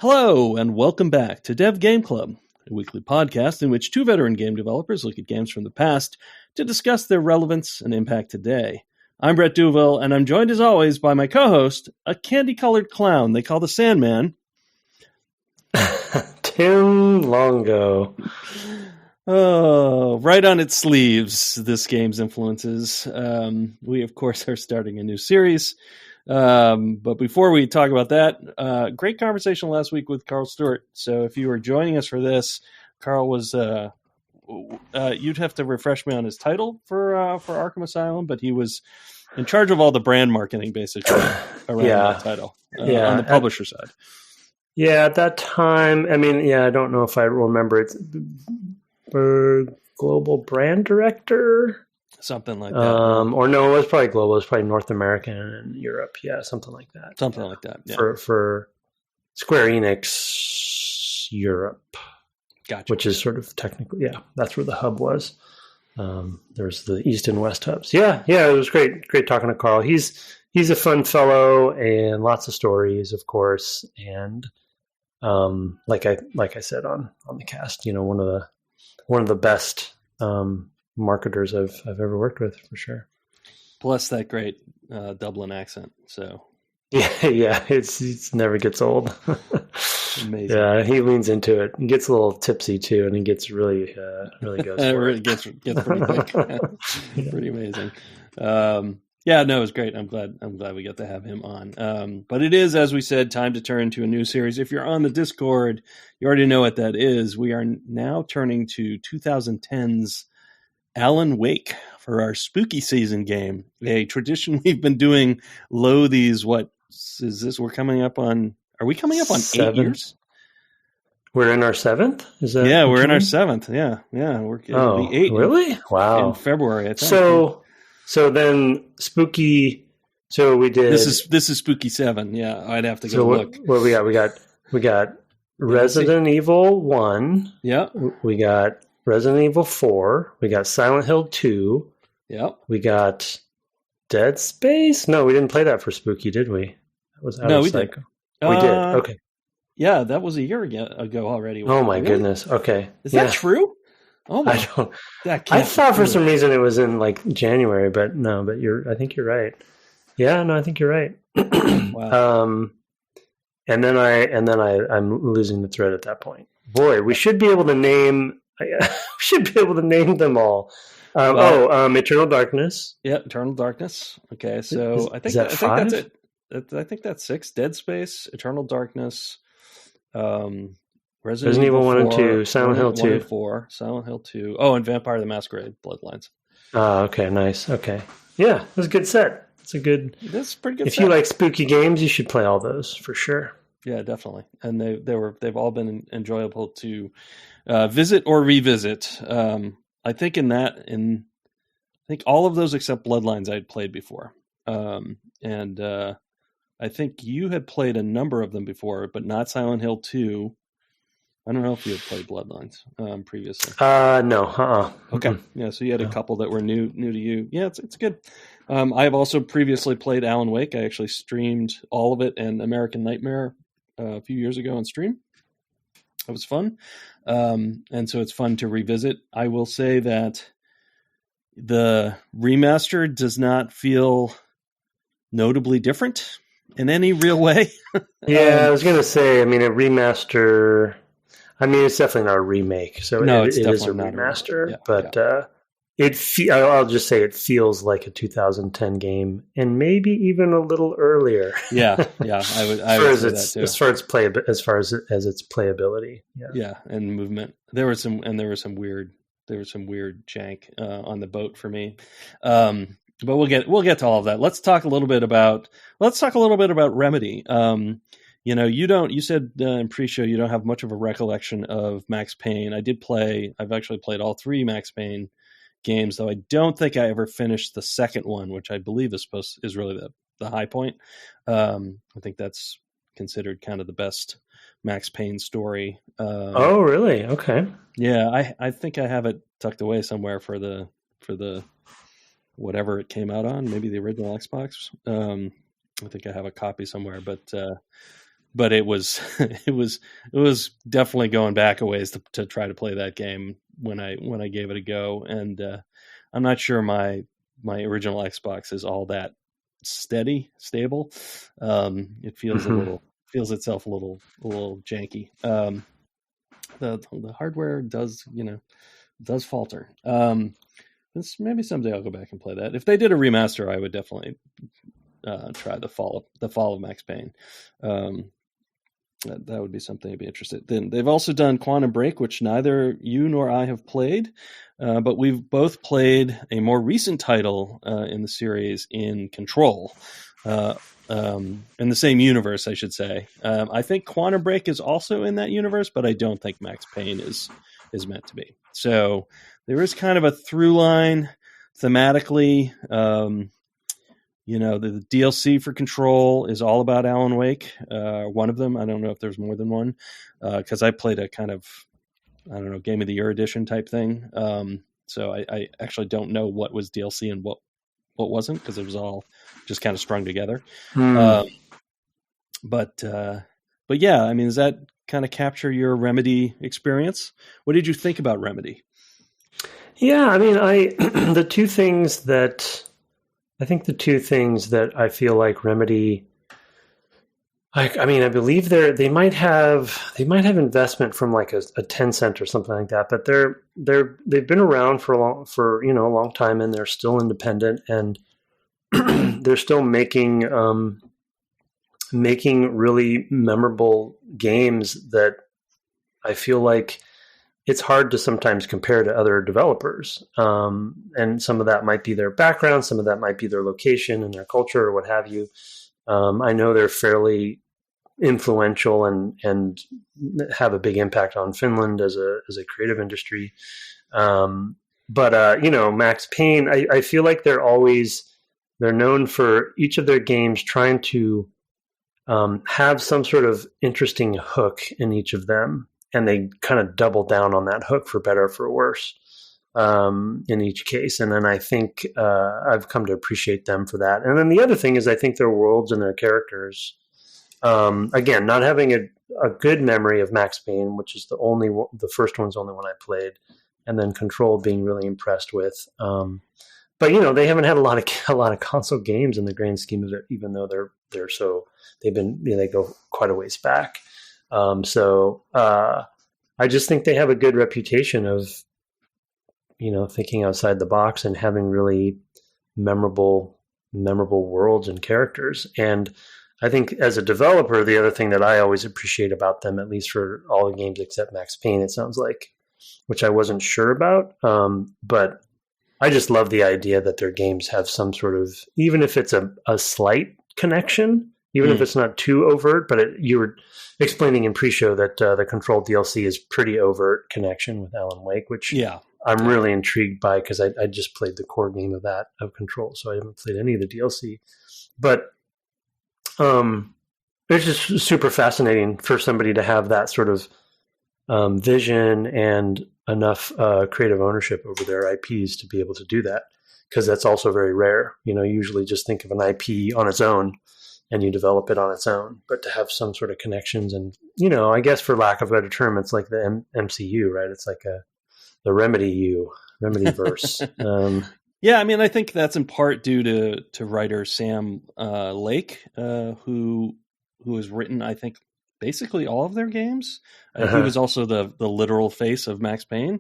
Hello, and welcome back to Dev Game Club, a weekly podcast in which two veteran game developers look at games from the past to discuss their relevance and impact today. I'm Brett Duval, and I'm joined as always by my co-host, a candy-colored clown they call the Sandman. Tim Longo. Oh, right on its sleeves, this game's influences. We, of course, are starting a new series. But before we talk about that, great conversation last week with Karl Stewart. So if you were joining us for this, Karl was, you'd have to refresh me on his title for Arkham Asylum, but he was in charge of all the brand marketing, basically, around that title on the publisher side. Yeah, at that time, I mean, I don't know if I remember it. Global brand director? Something like that. Or no, it was probably global. It was probably North American and Europe. Yeah, something like that. Something like that. Yeah. For Square Enix Europe. Gotcha. Which is sort of technically, that's where the hub was. There's the East and West hubs. Yeah, it was great talking to Karl. He's a fun fellow and lots of stories, of course. And like I said on the cast, one of the best marketers I've ever worked with, for sure. Plus that great Dublin accent. So yeah, it never gets old. Amazing. Yeah, he leans into it. He gets a little tipsy too, and he gets really goes. It gets pretty quick. Pretty amazing. It was great. I'm glad we got to have him on. But it is, as we said, time to turn to a new series. If you're on the Discord, you already know what that is. We are now turning to 2010's Alan Wake for our spooky season game. A tradition we've been doing these. What is this? Are we coming up on 7 years? We're in our 7th? Is that? Yeah, we're in our 7th. Yeah. We're it'll be 8. Really? Wow. In February, I think. So then spooky. So we did. This is spooky 7. Yeah, I'd have to go look. What we got? We got Resident Evil 1. Yeah. We got Resident Evil 4. We got Silent Hill 2. Yep. We got Dead Space. No, we didn't play that for spooky, did we? We did. We did. Okay. Yeah, that was a year ago already. Oh my goodness. Okay. Is that true? Oh my! I thought for some reason it was in like January, but no. But I think you're right. Yeah, no, I think you're right. Wow. And then I'm losing the thread at that point. Boy, we should be able to name. Them all. Eternal Darkness. Yeah, Eternal Darkness. Okay, so I think that's it. I think that's 6. Dead Space, Eternal Darkness, Resident Evil 1 and 2, Silent Hill 2. 1 and 4, Silent Hill 2. Oh, and Vampire the Masquerade, Bloodlines. Okay, nice. Okay. Yeah, that's a good set. That's a pretty good set. If you like spooky games, you should play all those for sure. Yeah, definitely. And they've all been enjoyable to visit or revisit. I think I think all of those except Bloodlines I'd played before. I think you had played a number of them before, but not Silent Hill 2. I don't know if you had played Bloodlines previously. No. Okay. Yeah, so you had a couple that were new to you. Yeah, it's good. I've also previously played Alan Wake. I actually streamed all of it and American Nightmare a few years ago on stream. It was fun. And so it's fun to revisit. I will say that the remaster does not feel notably different in any real way. Yeah, I was going to say, a remaster. It's definitely not a remake. So it is a remaster. I'll just say it feels like a 2010 game, and maybe even a little earlier. Yeah. I would say that too. As far as its playability. Yeah, and movement. There was some weird jank on the boat for me. But we'll get to all of that. Let's talk a little bit about Remedy. You said in pre-show you don't have much of a recollection of Max Payne. I've actually played all 3 Max Payne games, though I don't think I ever finished the second one, which I believe is really the high point. I think that's considered kind of the best Max Payne story. Oh, really? Okay. Yeah, I think I have it tucked away somewhere for the whatever it came out on, maybe the original Xbox. I think I have a copy somewhere, but but it was it was definitely going back a ways to try to play that game when I gave it a go, and I'm not sure my original Xbox is all that stable. It feels feels itself a little janky. The hardware does falter. Maybe someday I'll go back and play that. If they did a remaster, I would definitely try the fall of Max Payne. That would be something I'd be interested in. They've also done Quantum Break, which neither you nor I have played, but we've both played a more recent title in the series, in Control, in the same universe, I should say. I think Quantum Break is also in that universe, but I don't think Max Payne is meant to be. So there is kind of a through line thematically. The DLC for Control is all about Alan Wake. One of them. I don't know if there's more than one, because I played a kind of, Game of the Year edition type thing. So I actually don't know what was DLC and what wasn't, because it was all just kind of strung together. But yeah, I mean, does that kind of capture your Remedy experience? What did you think about Remedy? Yeah, I mean, the two things that I feel like Remedy, I believe they might have investment from like a Tencent or something like that, but they've been around for a long time, and they're still independent, and they're still making really memorable games that I feel like it's hard to sometimes compare to other developers. And some of that might be their background, some of that might be their location and their culture or what have you. I know they're fairly influential and have a big impact on Finland as a creative industry. But Max Payne, I feel like they're known for each of their games trying to have some sort of interesting hook in each of them. And they kind of double down on that hook, for better or for worse, in each case. And then I think I've come to appreciate them for that. And then the other thing is, I think their worlds and their characters, again, not having a good memory of Max Payne, which is the first one's the only one I played, and then Control being really impressed with. But they haven't had a lot of console games in the grand scheme of it, even though they go quite a ways back. So I just think they have a good reputation of, thinking outside the box and having really memorable worlds and characters. And I think as a developer, the other thing that I always appreciate about them, at least for all the games except Max Payne, it sounds like, which I wasn't sure about, but I just love the idea that their games have some sort of, even if it's a slight connection, even if it's not too overt, but you were explaining in pre-show that the Control DLC is pretty overt connection with Alan Wake, which I'm really intrigued by, because I just played the core game of Control, so I haven't played any of the DLC. But it's just super fascinating for somebody to have that sort of vision and enough creative ownership over their IPs to be able to do that, because that's also very rare. Usually just think of an IP on its own and you develop it on its own, but to have some sort of connections and, I guess for lack of a better term, it's like the MCU, right? It's like the Remedyverse. Yeah, I mean, I think that's in part due to writer Sam Lake, who has written, I think, basically all of their games. He was also the literal face of Max Payne.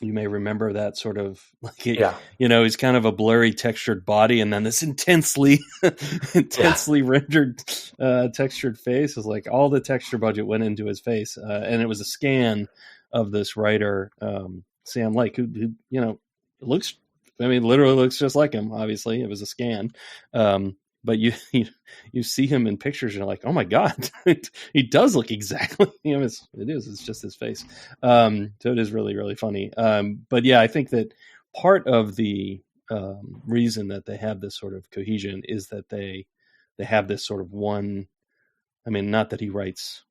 You may remember that sort of he's kind of a blurry textured body, and then this intensely rendered textured face is like all the texture budget went into his face, and it was a scan of this writer Sam Lake, who literally looks just like him. Obviously, it was a scan. But you see him in pictures, and you're like, oh my God, he does look exactly him. It's just his face. So it is really, really funny. But yeah, I think that part of the reason that they have this sort of cohesion is that they have this sort of one. I mean, not that he writes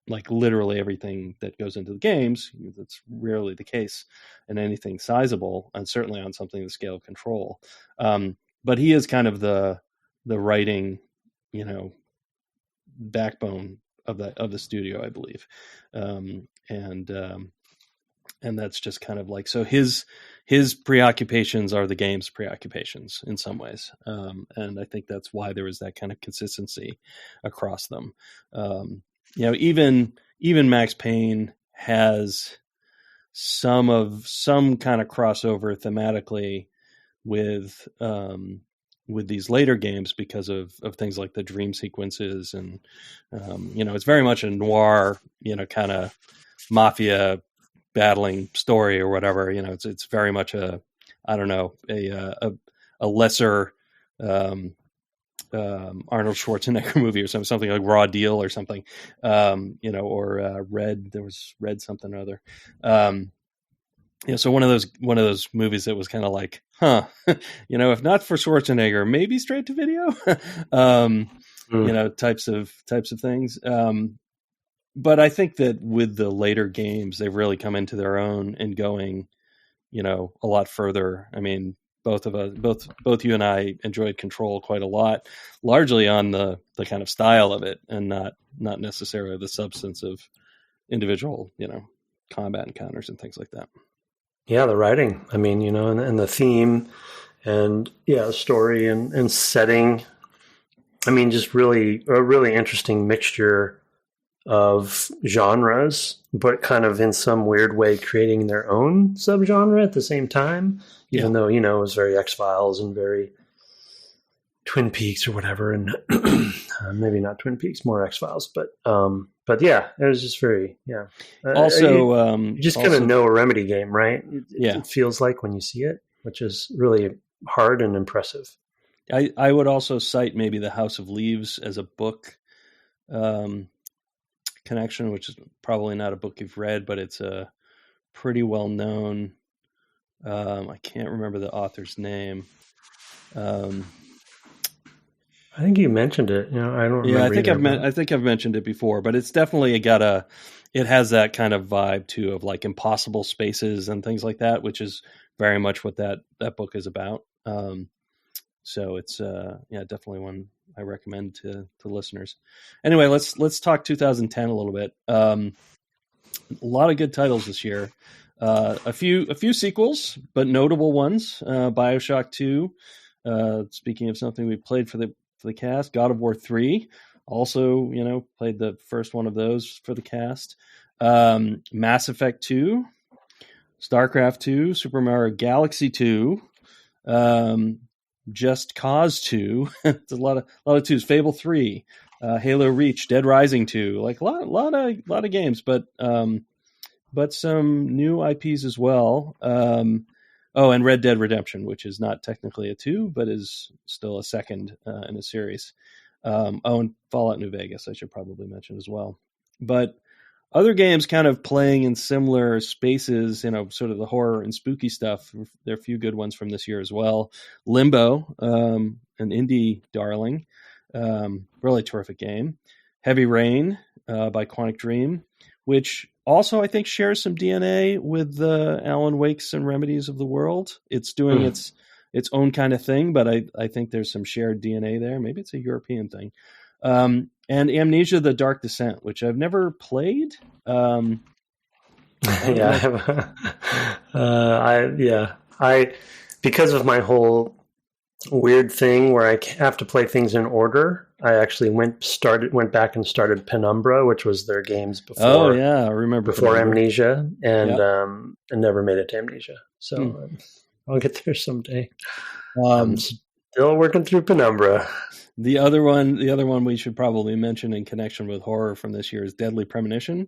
like literally everything that goes into the games. That's rarely the case in anything sizable, and certainly on something the scale of Control. But he is kind of the writing, backbone of the studio, I believe. And that's just kind of like, so his preoccupations are the game's preoccupations in some ways. And I think that's why there was that kind of consistency across them. Even Max Payne has some kind of crossover thematically with these later games because of things like the dream sequences. And, it's very much a noir, kind of mafia battling story or whatever. It's very much a lesser Arnold Schwarzenegger movie or something like Raw Deal or something, or Red. There was Red something or other. So one of those movies that was kind of like, if not for Schwarzenegger, maybe straight to video, types of things. But I think that with the later games, they've really come into their own and going, a lot further. I mean, both you and I enjoyed Control quite a lot, largely on the kind of style of it, and not necessarily the substance of individual, combat encounters and things like that. Yeah, the writing. I mean, and the theme, and the story and setting. I mean, just really a really interesting mixture of genres, but kind of in some weird way creating their own subgenre at the same time, even though, it was very X-Files and very Twin Peaks or whatever. And maybe not Twin Peaks, more X-Files, but yeah, it was just very, Also, you just kind of know a Remedy game, right? It feels like when you see it, which is really hard and impressive. I would also cite maybe the House of Leaves as a book, connection, which is probably not a book you've read, but it's a pretty well known. I can't remember the author's name. I think you mentioned it. I don't. Yeah, I think I've mentioned it before, but it's definitely it has that kind of vibe too of like impossible spaces and things like that, which is very much what that book is about. So it's definitely one I recommend to listeners. Anyway, let's talk 2010 a little bit. A lot of good titles this year. A few sequels, but notable ones. Bioshock 2. Speaking of something we played for the cast, God of War 3. Also, played the first one of those for the cast. Mass Effect 2, Starcraft 2, Super Mario Galaxy 2. Just Cause 2. It's a lot of twos. Fable 3, Halo Reach, Dead Rising 2. Like a lot of games, but some new IPs as well. And Red Dead Redemption, which is not technically a 2, but is still a second in a series. And Fallout New Vegas, I should probably mention as well. But other games kind of playing in similar spaces, sort of the horror and spooky stuff. There are a few good ones from this year as well. Limbo, an indie darling, really terrific game. Heavy Rain by Quantic Dream, which also I think shares some DNA with the Alan Wakes and Remedies of the world. It's doing its own kind of thing, but I think there's some shared DNA there. Maybe it's a European thing. And Amnesia: The Dark Descent, which I've never played. I because of my whole weird thing where I have to play things in order. I actually went back and started Penumbra, which was their games before. Oh yeah, I remember before Amnesia, and never made it to Amnesia. So I'll get there someday. I'm still working through Penumbra. The other one we should probably mention in connection with horror from this year is Deadly Premonition,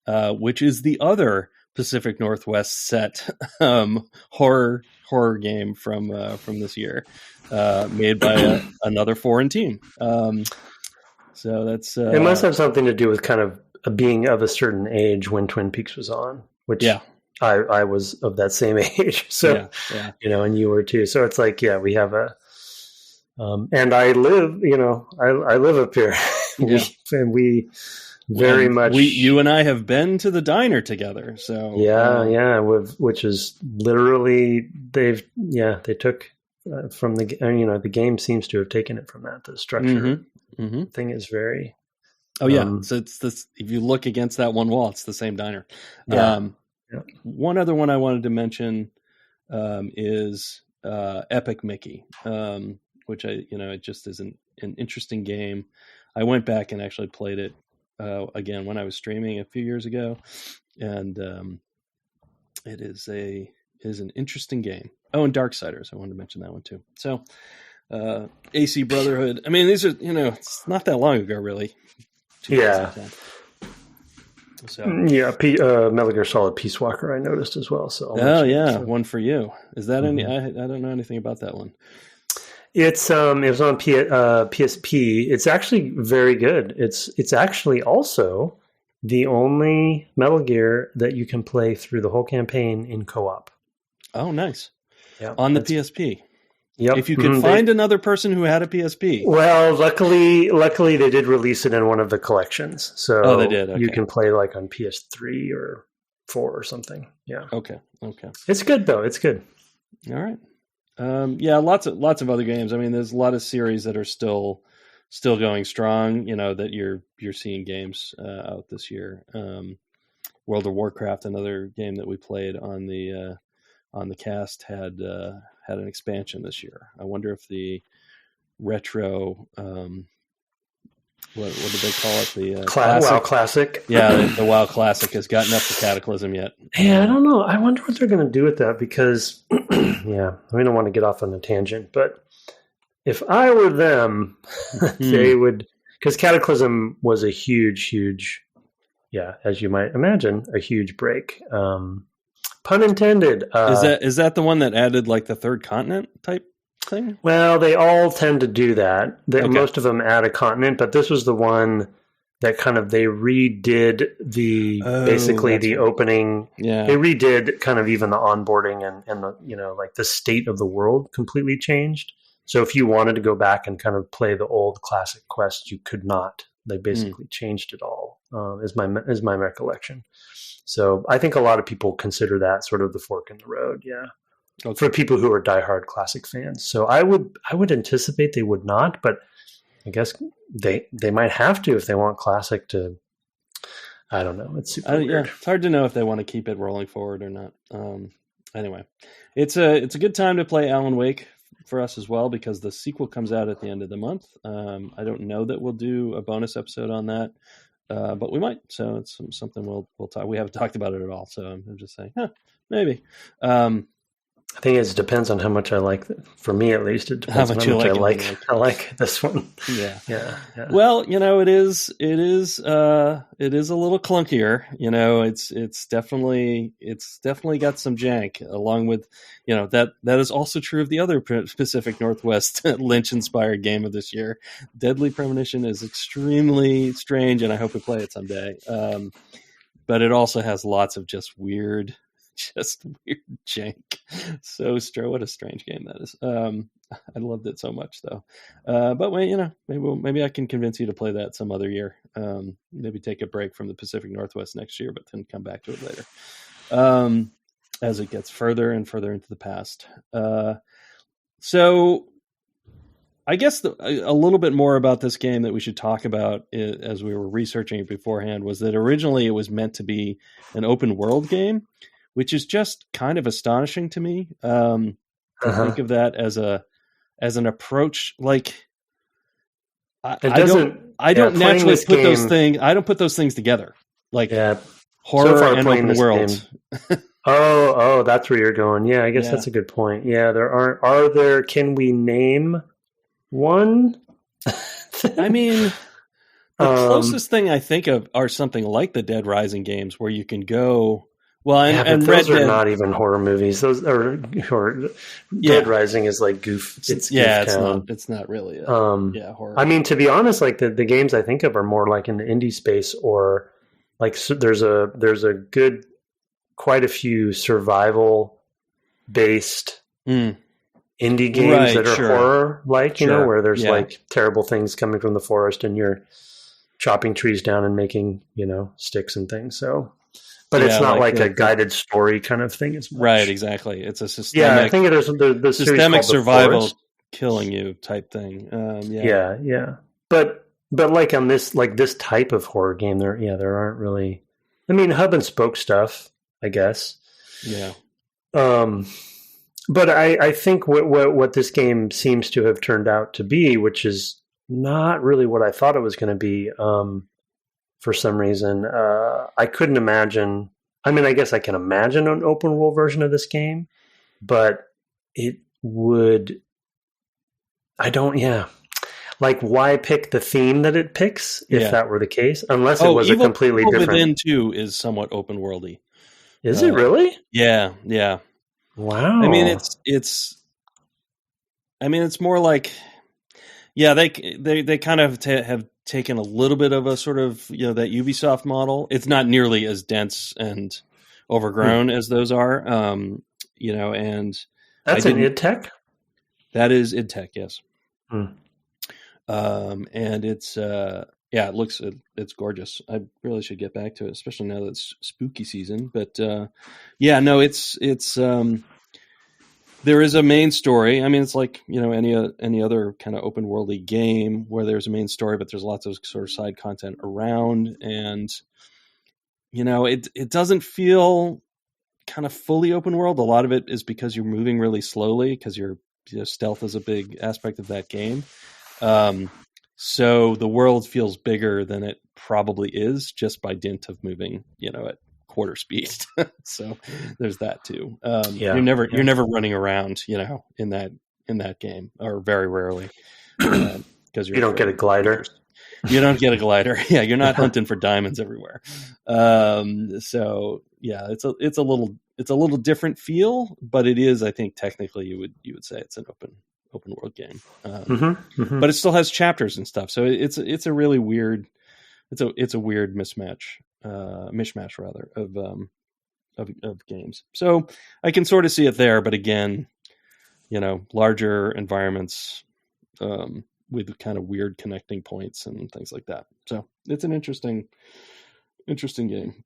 which is the other Pacific Northwest set horror game from this year, made by another foreign team. So that's it must have something to do with kind of being of a certain age when Twin Peaks was on, which I was of that same age. So and you were too. So it's like we have a. And I live, I live up here, we very much. You and I have been to the diner together, so which is literally they took from the the game seems to have taken it from that. The structure thing is very Oh yeah, so it's this. If you look against that one wall, it's the same diner. Yeah. One other one I wanted to mention is Epic Mickey, which it just is an interesting game. I went back and actually played it again when I was streaming a few years ago, and it is an interesting game. Oh, and Darksiders, I wanted to mention that one too. So, AC Brotherhood. I mean, these are it's not that long ago, really. Yeah. So Metal Gear Solid Peace Walker I noticed as well. So one for you. Is that any? I don't know anything about that one. It's it was on PSP. It's actually very good. It's actually also the only Metal Gear that you can play through the whole campaign in co-op. Oh, nice. Yeah, on the PSP. Yep. If you could find another person who had a PSP. Well, luckily they did release it in one of the collections. So they did. Okay. You can play like on PS3 or 4 or something. Yeah. Okay. It's good though. It's good. All right. Lots of other games. I mean, there's a lot of series that are still going strong, that you're seeing games out this year. World of Warcraft, another game that we played on the cast, had an expansion this year. I wonder if the retro, what did they call it? The classic? WoW Classic. Yeah, the WoW Classic has gotten up to Cataclysm yet. Yeah, I don't know. I wonder what they're going to do with that because, yeah, we don't want to get off on a tangent, but if I were them, they would, because Cataclysm was a huge, yeah, as you might imagine, a huge break. Pun intended. Is that the one that added like the third continent type thing? Well, they all tend to do that. Most of them add a continent, but this was the one that kind of they redid the opening. Yeah, they redid kind of even the onboarding and the like the state of the world completely changed. So if you wanted to go back and kind of play the old classic quests, you could not. They basically changed it all. Is my recollection. So I think a lot of people consider that sort of the fork in the road. Yeah. Okay. For people who are diehard classic fans. So I would anticipate they would not, but I guess they might have to if they want classic to. I don't know. It's super weird. Yeah, it's hard to know if they want to keep it rolling forward or not. Anyway, it's a good time to play Alan Wake for us as well because the sequel comes out at the end of the month. I don't know that we'll do a bonus episode on that. But we might, so it's something we'll talk. We haven't talked about it at all, so I'm just saying, maybe. I think it depends on how much I like. For me, at least, it depends on how much I like this one. Yeah. Well, it is a little clunkier. It's definitely got some jank. Along with, that is also true of the other Pacific Northwest Lynch-inspired game of this year. Deadly Premonition is extremely strange, and I hope we play it someday. But it also has lots of just weird jank. So what a strange game that is. I loved it so much though. But maybe I can convince you to play that some other year. Maybe take a break from the Pacific Northwest next year, but then come back to it later. As it gets further and further into the past. So I guess a little bit more about this game that we should talk about as we were researching it beforehand was that originally it was meant to be an open world game, which is just kind of astonishing to me. To think of that as an approach, like I don't naturally put those things. I don't put those things together, like horror and open world. Oh, that's where you're going. Yeah, I guess that's a good point. Yeah, are there? Can we name one? I mean, the closest thing I think of are something like the Dead Rising games, where you can go. Well, and those are not even horror movies. Those are horror. Dead Rising is like goof. It's not really horror. I mean, to be honest, like the games I think of are more like in the indie space, or like there's a good, quite a few survival based indie games that are horror, like where there's like terrible things coming from the forest, and you're chopping trees down and making sticks and things. So. But it's not like a guided story kind of thing. As much. Right, exactly. It's a systemic. Yeah, I think there's the systemic survival killing you type thing. Yeah. But But like on this type of horror game, there aren't really. I mean, hub and spoke stuff, I guess. Yeah. But I think what this game seems to have turned out to be, which is not really what I thought it was going to be, for some reason, I couldn't imagine. I mean, I guess I can imagine an open world version of this game, but it would. I don't. Yeah. Like, why pick the theme that it picks if that were the case? Unless it was a completely different. Within 2 is somewhat open worldy. Is it really? Yeah. Wow. I mean, it's more like, they kind of have taken a little bit of a sort of, that Ubisoft model. It's not nearly as dense and overgrown as those are. And that's an idTech. That is idTech, yes. Hmm. And it's it's gorgeous. I really should get back to it, especially now that it's spooky season. But it's there is a main story. I mean, it's like any other kind of open worldy game where there's a main story, but there's lots of sort of side content around, and it doesn't feel kind of fully open world. A lot of it is because you're moving really slowly because stealth is a big aspect of that game. So the world feels bigger than it probably is just by dint of moving, at quarter speed. So there's that too. You're never running around, in that game, or very rarely, because you don't get a glider. You don't get a glider. Yeah, you're not hunting for diamonds everywhere. So yeah, it's a little different feel, but it is, I think, technically you would say it's an open world game. But it still has chapters and stuff. So it's a really weird, it's a weird mishmash rather of games. So I can sort of see it there, but again, larger environments, with kind of weird connecting points and things like that. So it's an interesting game.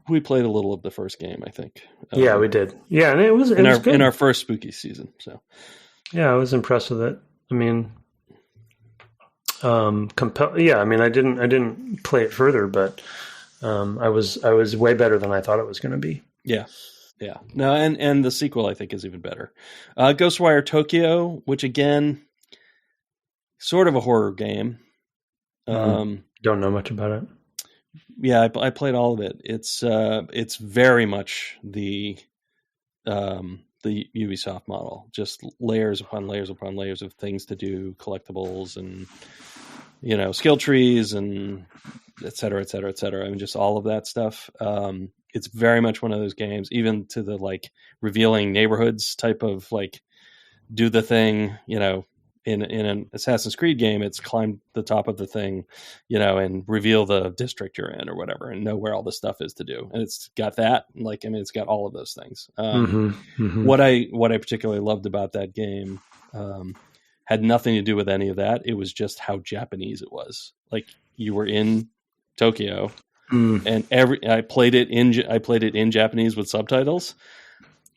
We played a little of the first game, I think. Yeah, we did. Yeah, and it was good. In our first spooky season. So yeah, I was impressed with it. I mean, I mean, I didn't play it further, but I was way better than I thought it was going to be. Yeah. No, and the sequel I think is even better. Ghostwire Tokyo, which again, sort of a horror game. Don't know much about it. Yeah, I played all of it. It's very much the Ubisoft model, just layers upon layers upon layers of things to do, collectibles and skill trees and et cetera, et cetera, et cetera. I mean, just all of that stuff. It's very much one of those games, even to the like revealing neighborhoods type of like do the thing, in an Assassin's Creed game, it's climb the top of the thing, and reveal the district you're in or whatever, and know where all the stuff is to do. And it's got that, it's got all of those things. What I particularly loved about that game had nothing to do with any of that. It was just how Japanese it was. Like you were in Tokyo, and I played it in Japanese with subtitles,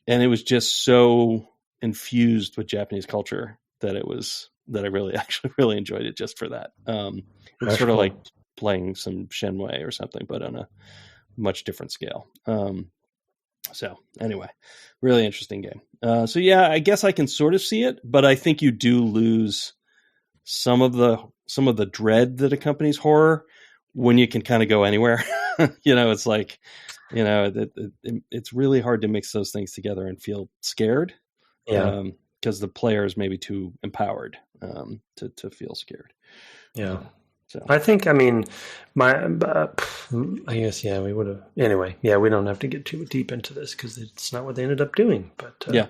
and it was just so infused with Japanese culture that I really enjoyed it just for that. It's sort of like playing some Shenmue or something, but on a much different scale. So anyway, really interesting game. So yeah, I guess I can sort of see it, but I think you do lose some of the dread that accompanies horror when you can kind of go anywhere. It's like, it's really hard to mix those things together and feel scared. Yeah. Because the player is maybe too empowered to feel scared. Yeah. So I think, I guess, yeah, we would have. Anyway, yeah, we don't have to get too deep into this because it's not what they ended up doing. But yeah,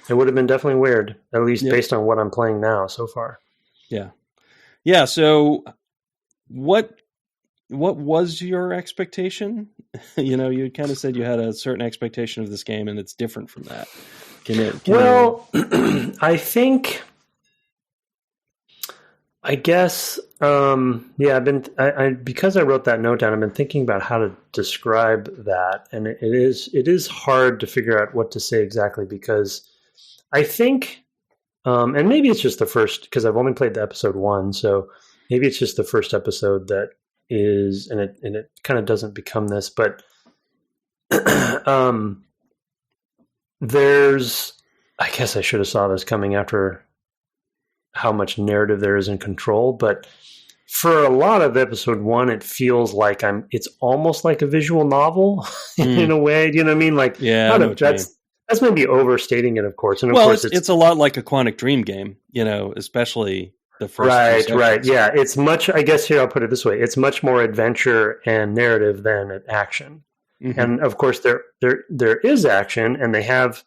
it would have been definitely weird, at least based on what I'm playing now so far. Yeah. Yeah. So what was your expectation? You kind of said you had a certain expectation of this game and it's different from that. I guess, because I wrote that note down, I've been thinking about how to describe that. And it is hard to figure out what to say exactly because I think, and maybe it's just the first, because I've only played the episode 1. So maybe it's just the first episode that is, and it kind of doesn't become this, but there's, I guess I should have saw this coming after how much narrative there is in Control, but for a lot of episode 1, it feels like it's almost like a visual novel in a way. Do you know what I mean? Like, yeah, that's maybe overstating it, of course. And of course, it's a lot like a Quantic Dream game, especially the first. Right. Yeah. It's much, I guess here, I'll put it this way. It's much more adventure and narrative than action. Mm-hmm. And of course there is action, and they have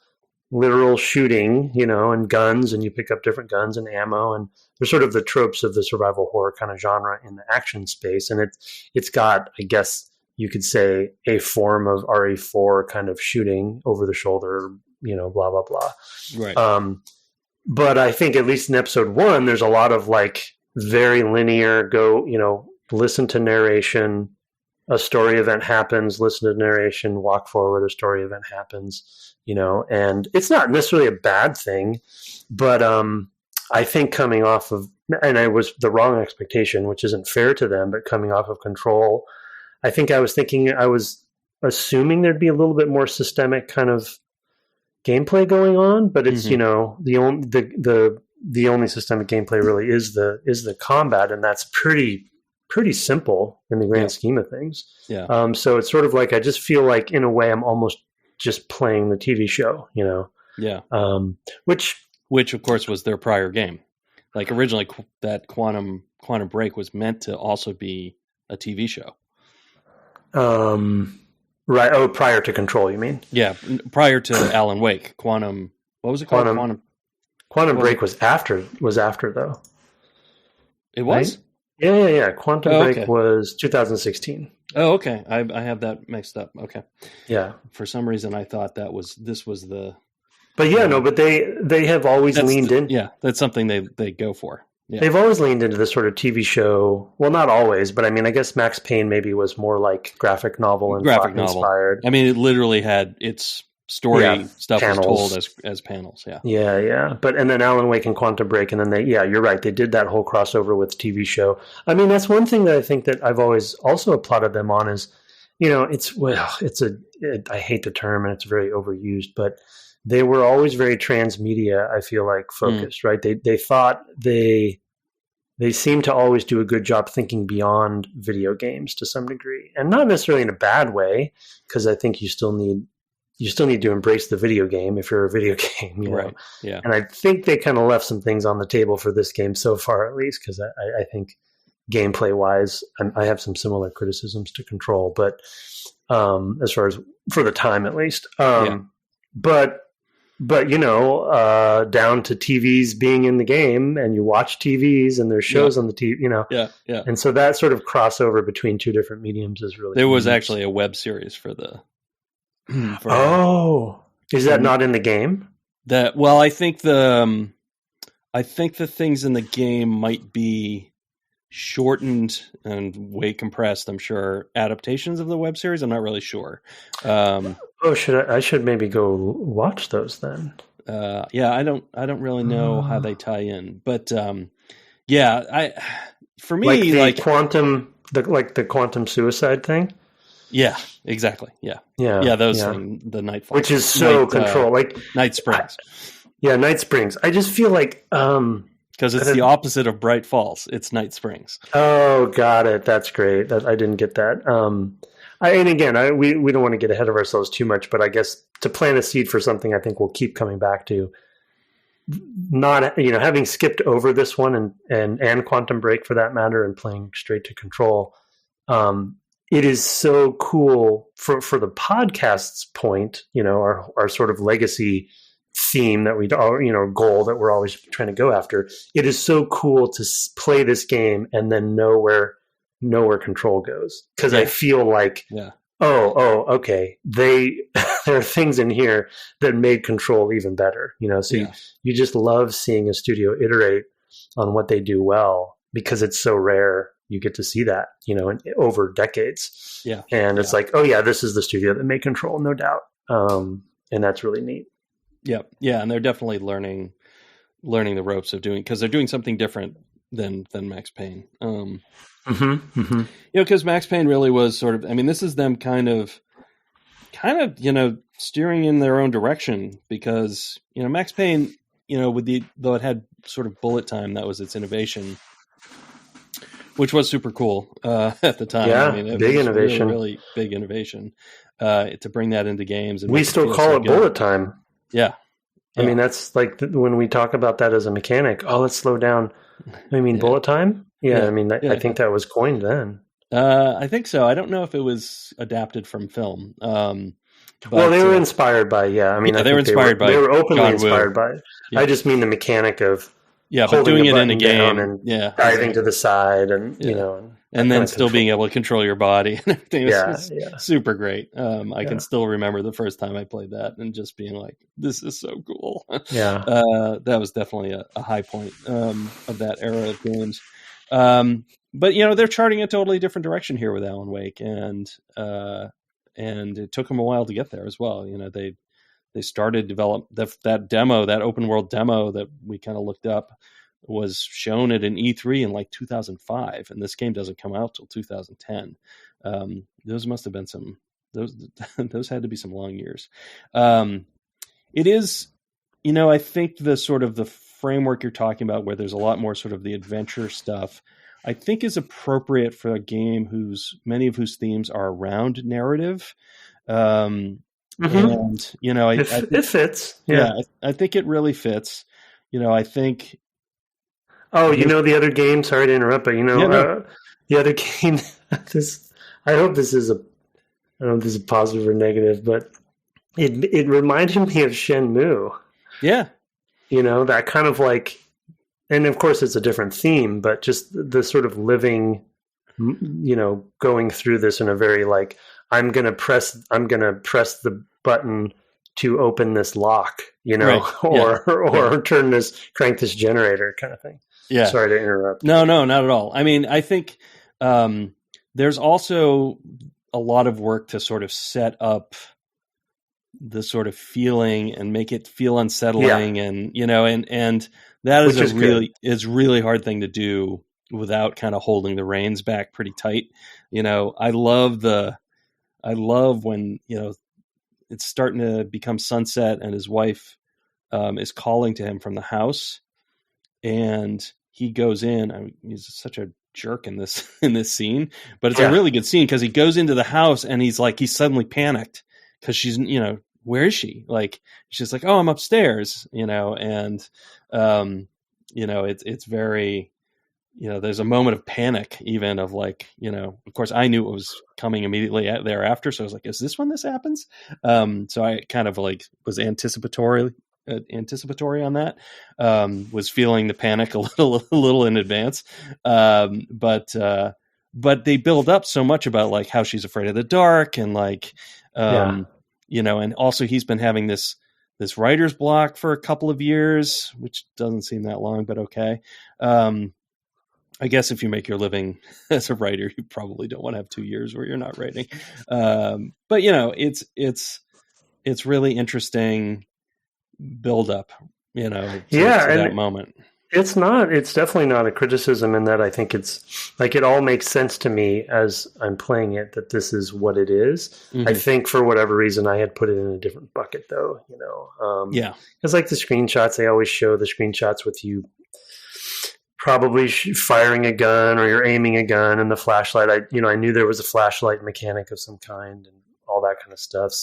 literal shooting, and guns, and you pick up different guns and ammo, and there's sort of the tropes of the survival horror kind of genre in the action space. And it's got, I guess you could say, a form of RE4 kind of shooting over the shoulder, blah, blah, blah. Right. But I think at least in episode 1, there's a lot of like very linear, listen to narration, a story event happens, listen to narration, walk forward, a story event happens, and it's not necessarily a bad thing, but I think coming off of, and I was the wrong expectation, which isn't fair to them, but coming off of Control, I think I was assuming there'd be a little bit more systemic kind of gameplay going on, but it's, the only systemic gameplay really is the combat, and that's pretty simple in the grand scheme of things. Yeah. So it's sort of like, I just feel like in a way I'm almost just playing the TV show, Yeah. Which of course was their prior game. Like originally that Quantum Break was meant to also be a TV show. Right. Oh, prior to Control, you mean? Yeah. Prior to Alan Wake, what was it called? Quantum Break was after though. It was? Right? Yeah. Quantum Break was 2016. Oh, okay. I have that mixed up. Okay. Yeah. For some reason, I thought this was the. But but they have always leaned in. Yeah, that's something they go for. Yeah. They've always leaned into this sort of TV show. Well, not always, but I mean, I guess Max Payne maybe was more like graphic novel inspired. I mean, it literally had its story stuff panels. Was told as panels. Yeah. Yeah. And then Alan Wake and Quantum Break, and then you're right. They did that whole crossover with TV show. I mean, that's one thing that I think that I've always also applauded them on is, I hate the term and it's very overused, but they were always very transmedia, I feel like, focused, right? They thought they seem to always do a good job thinking beyond video games to some degree, and not necessarily in a bad way, because I think you still need to embrace the video game if you're a video game, right? Yeah. And I think they kind of left some things on the table for this game so far, at least, because I think gameplay wise, I have some similar criticisms to Control, but as far as for the time at least, But down to TVs being in the game, and you watch TVs and there's shows on the TV, Yeah. And so that sort of crossover between two different mediums is really. There was actually a web series for the. Is that not in the game? I think the things in the game might be shortened and way compressed. I'm sure adaptations of the web series. I'm not really sure. I should maybe go watch those then. I don't really know how they tie in, but for me, like quantum, the quantum suicide thing. Yeah, exactly. Yeah. Those things, the Nightfall, which is so Control, like Night Springs. Night Springs. I just feel like because it's the opposite of Bright Falls. It's Night Springs. Oh, got it. That's great. I didn't get that. We don't want to get ahead of ourselves too much, but I guess to plant a seed for something I think we'll keep coming back to. Not, having skipped over this one and Quantum Break for that matter, and playing straight to Control, it is so cool for the podcast's point, our sort of legacy theme that goal that we're always trying to go after. It is so cool to play this game and then know where Control goes, because I feel like okay, there are things in here that made Control even better, so you just love seeing a studio iterate on what they do well, because it's so rare you get to see that over decades, and it's like, this is the studio that made Control, no doubt, and that's really neat. And they're definitely learning the ropes of doing, because they're doing something different Max Payne. Because Max Payne really was sort of. I mean, this is them kind of steering in their own direction, because Max Payne, though it had sort of bullet time, that was its innovation, which was super cool at the time. Yeah, I mean, it big was innovation, really big innovation to bring that into games. And we still call it bullet time. Yeah. I mean, that's like when we talk about that as a mechanic. Oh, let's slow down. I mean, bullet time. Yeah, I mean, I think that was coined then. I think so. I don't know if it was adapted from film. Well, they were inspired by. Yeah, I mean, they were inspired by. They were openly John inspired Woo. by it. Yeah. I just mean the mechanic of but doing it in a game and diving to the side, and and then still being able to control your body and everything. It's super great. I can still remember the first time I played that and just being like, "This is so cool." Yeah, that was definitely a high point of that era of games. But they're charting a totally different direction here with Alan Wake, and it took them a while to get there as well. They started develop that demo, that open world demo that we kind of looked up, was shown at an E3 in like 2005, and this game doesn't come out till 2010. Those must have been those had to be some long years. It is, I think the sort of the framework you're talking about, where there's a lot more sort of the adventure stuff, I think is appropriate for a game many of whose themes are around narrative. And it fits. Yeah, I think it really fits. I think. Oh, the other game. Sorry to interrupt, but the other game. I hope this is I don't know if this is positive or negative, but it reminded me of Shenmue. Yeah, that kind of like, and of course it's a different theme, but just the sort of living, going through this in a very like, I'm gonna press the button to open this lock, or crank this generator kind of thing. Yeah. Sorry to interrupt. No, not at all. I mean, I think there's also a lot of work to sort of set up the sort of feeling and make it feel unsettling, and that is really hard thing to do without kind of holding the reins back pretty tight. I love when it's starting to become sunset and his wife is calling to him from the house, and he goes in. I mean, he's such a jerk in this scene, but it's a really good scene because he goes into the house and he's suddenly panicked because she's, where is she? Like, she's like, oh, I'm upstairs, and it's very, there's a moment of panic even of like, of course I knew it was coming immediately thereafter. So I was like, is this when this happens? So I kind of like was anticipatory on that, was feeling the panic a little in advance. But they build up so much about like how she's afraid of the dark and like, and also he's been having this writer's block for a couple of years, which doesn't seem that long, but okay. I guess if you make your living as a writer, you probably don't want to have 2 years where you're not writing. But it's really interesting build up, to that moment. It's definitely not a criticism in that I think it's like, it all makes sense to me as I'm playing it, that this is what it is. Mm-hmm. I think for whatever reason, I had put it in a different bucket though, because like the screenshots, they always show the screenshots with you probably firing a gun or you're aiming a gun and the flashlight. I knew there was a flashlight mechanic of some kind and all that kind of stuff.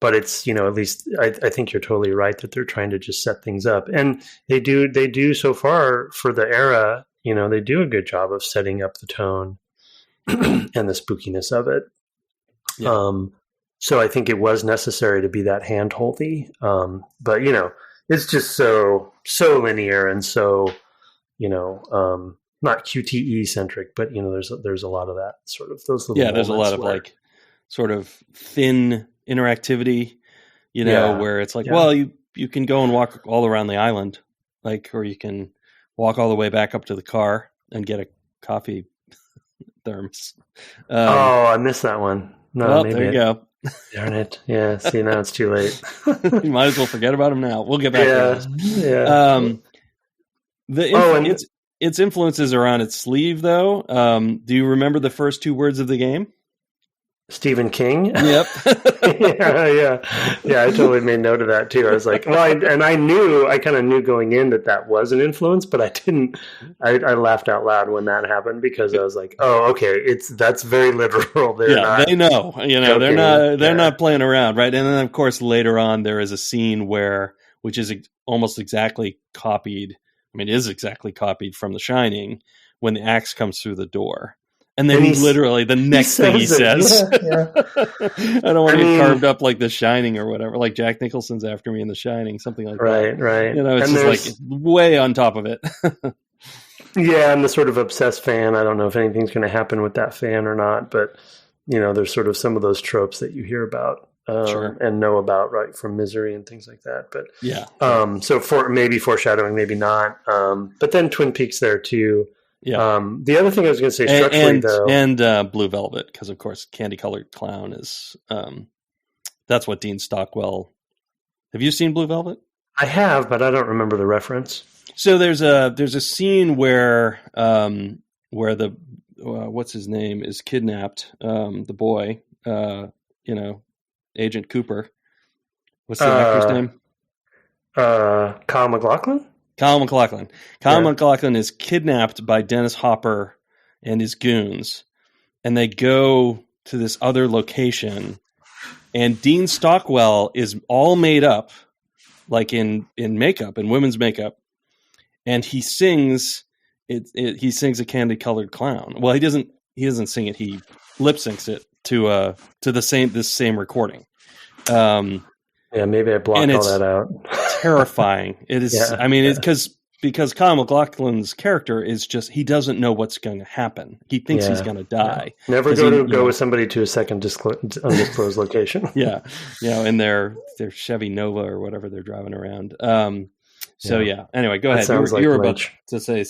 But it's, at least I think you're totally right that they're trying to just set things up, and they do so far for the era, they do a good job of setting up the tone and the spookiness of it. Yeah. So I think it was necessary to be that handholdy. But it's just so linear and so, not QTE centric, but there's a lot of that sort of those little there's a lot of like sort of thin interactivity, where it's like, well, you can go and walk all around the island, like, or you can walk all the way back up to the car and get a coffee thermos. I missed that one. No, well, there you go. Darn it. Yeah. See, now it's too late. You might as well forget about him now. We'll get back to this. Yeah. Its influences are on its sleeve, though. Do you remember the first two words of the game? Stephen King. Yep. yeah. I totally made note of that too. I was like, well, I kind of knew going in that was an influence, but I didn't. I laughed out loud when that happened because I was like, oh, okay, that's very literal. They know. They're not playing around, right? And then of course later on there is a scene which is almost exactly copied. I mean, it is exactly copied from The Shining when the axe comes through the door. And then literally the next thing he says, yeah. I don't want to get carved up like The Shining or whatever, like Jack Nicholson's after me in The Shining, something like that. Right. It's just like way on top of it. Yeah, I'm the sort of obsessed fan. I don't know if anything's going to happen with that fan or not, but there's sort of some of those tropes that you hear about and know about, right, from Misery and things like that. But yeah, so maybe foreshadowing, maybe not. But then Twin Peaks there too. Yeah. The other thing I was going to say structurally, though, and Blue Velvet, because of course, Candy Colored Clown is that's what Dean Stockwell. Have you seen Blue Velvet? I have, but I don't remember the reference. So there's a scene where the what's his name is kidnapped, the boy, Agent Cooper. What's the actor's name? Kyle MacLachlan. Kyle MacLachlan. Kyle MacLachlan is kidnapped by Dennis Hopper and his goons, and they go to this other location. And Dean Stockwell is all made up, like in makeup, in women's makeup, and he sings. He sings a Candy Colored Clown. Well, he doesn't sing it. He lip syncs it to this same recording. Yeah, maybe I blocked all that out. Terrifying. It is. Yeah, I mean, because Kyle MacLachlan's character is just, he doesn't know what's going to happen. He thinks he's going to die. Yeah. Never go with somebody to a second undisclosed location. Yeah, in their Chevy Nova or whatever they're driving around. Anyway, go ahead. You were about to say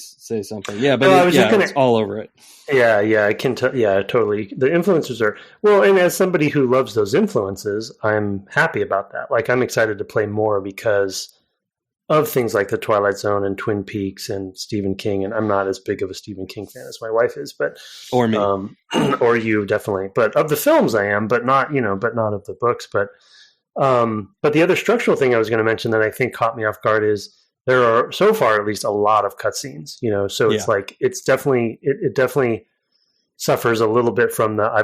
something. Yeah, but it's all over it. Yeah, I can tell. Yeah, totally. The influencers are and as somebody who loves those influences, I'm happy about that. Like, I'm excited to play more because of things like the Twilight Zone and Twin Peaks and Stephen King. And I'm not as big of a Stephen King fan as my wife is, but or me, or you definitely. But of the films, I am, but not of the books. But the other structural thing I was going to mention that I think caught me off guard is there are, so far at least, a lot of cutscenes. So it's like it definitely suffers a little bit from the I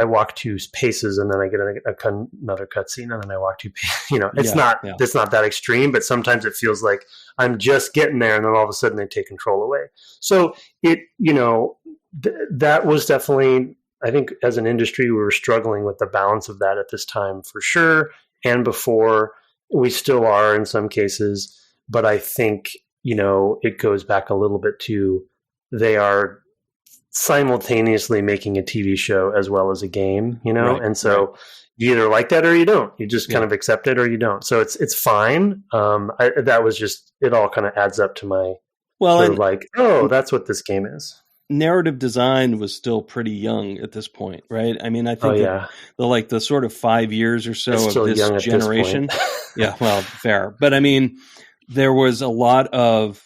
walk 2 paces and then I get another cutscene and then I walk 2 paces. It's not that extreme, but sometimes it feels like I'm just getting there and then all of a sudden they take control away. So that was definitely, I think, as an industry we were struggling with the balance of that at this time for sure, and before. We still are in some cases. But I think, it goes back a little bit to they are simultaneously making a TV show as well as a game, Right, and so you either like that or you don't. You just kind of accept it or you don't. So it's fine. That was just, it all kind of adds up to my that's what this game is. Narrative design was still pretty young at this point, right? I mean, I think the sort of 5 years or so of this generation. Yeah, well, fair. But I mean, there was a lot of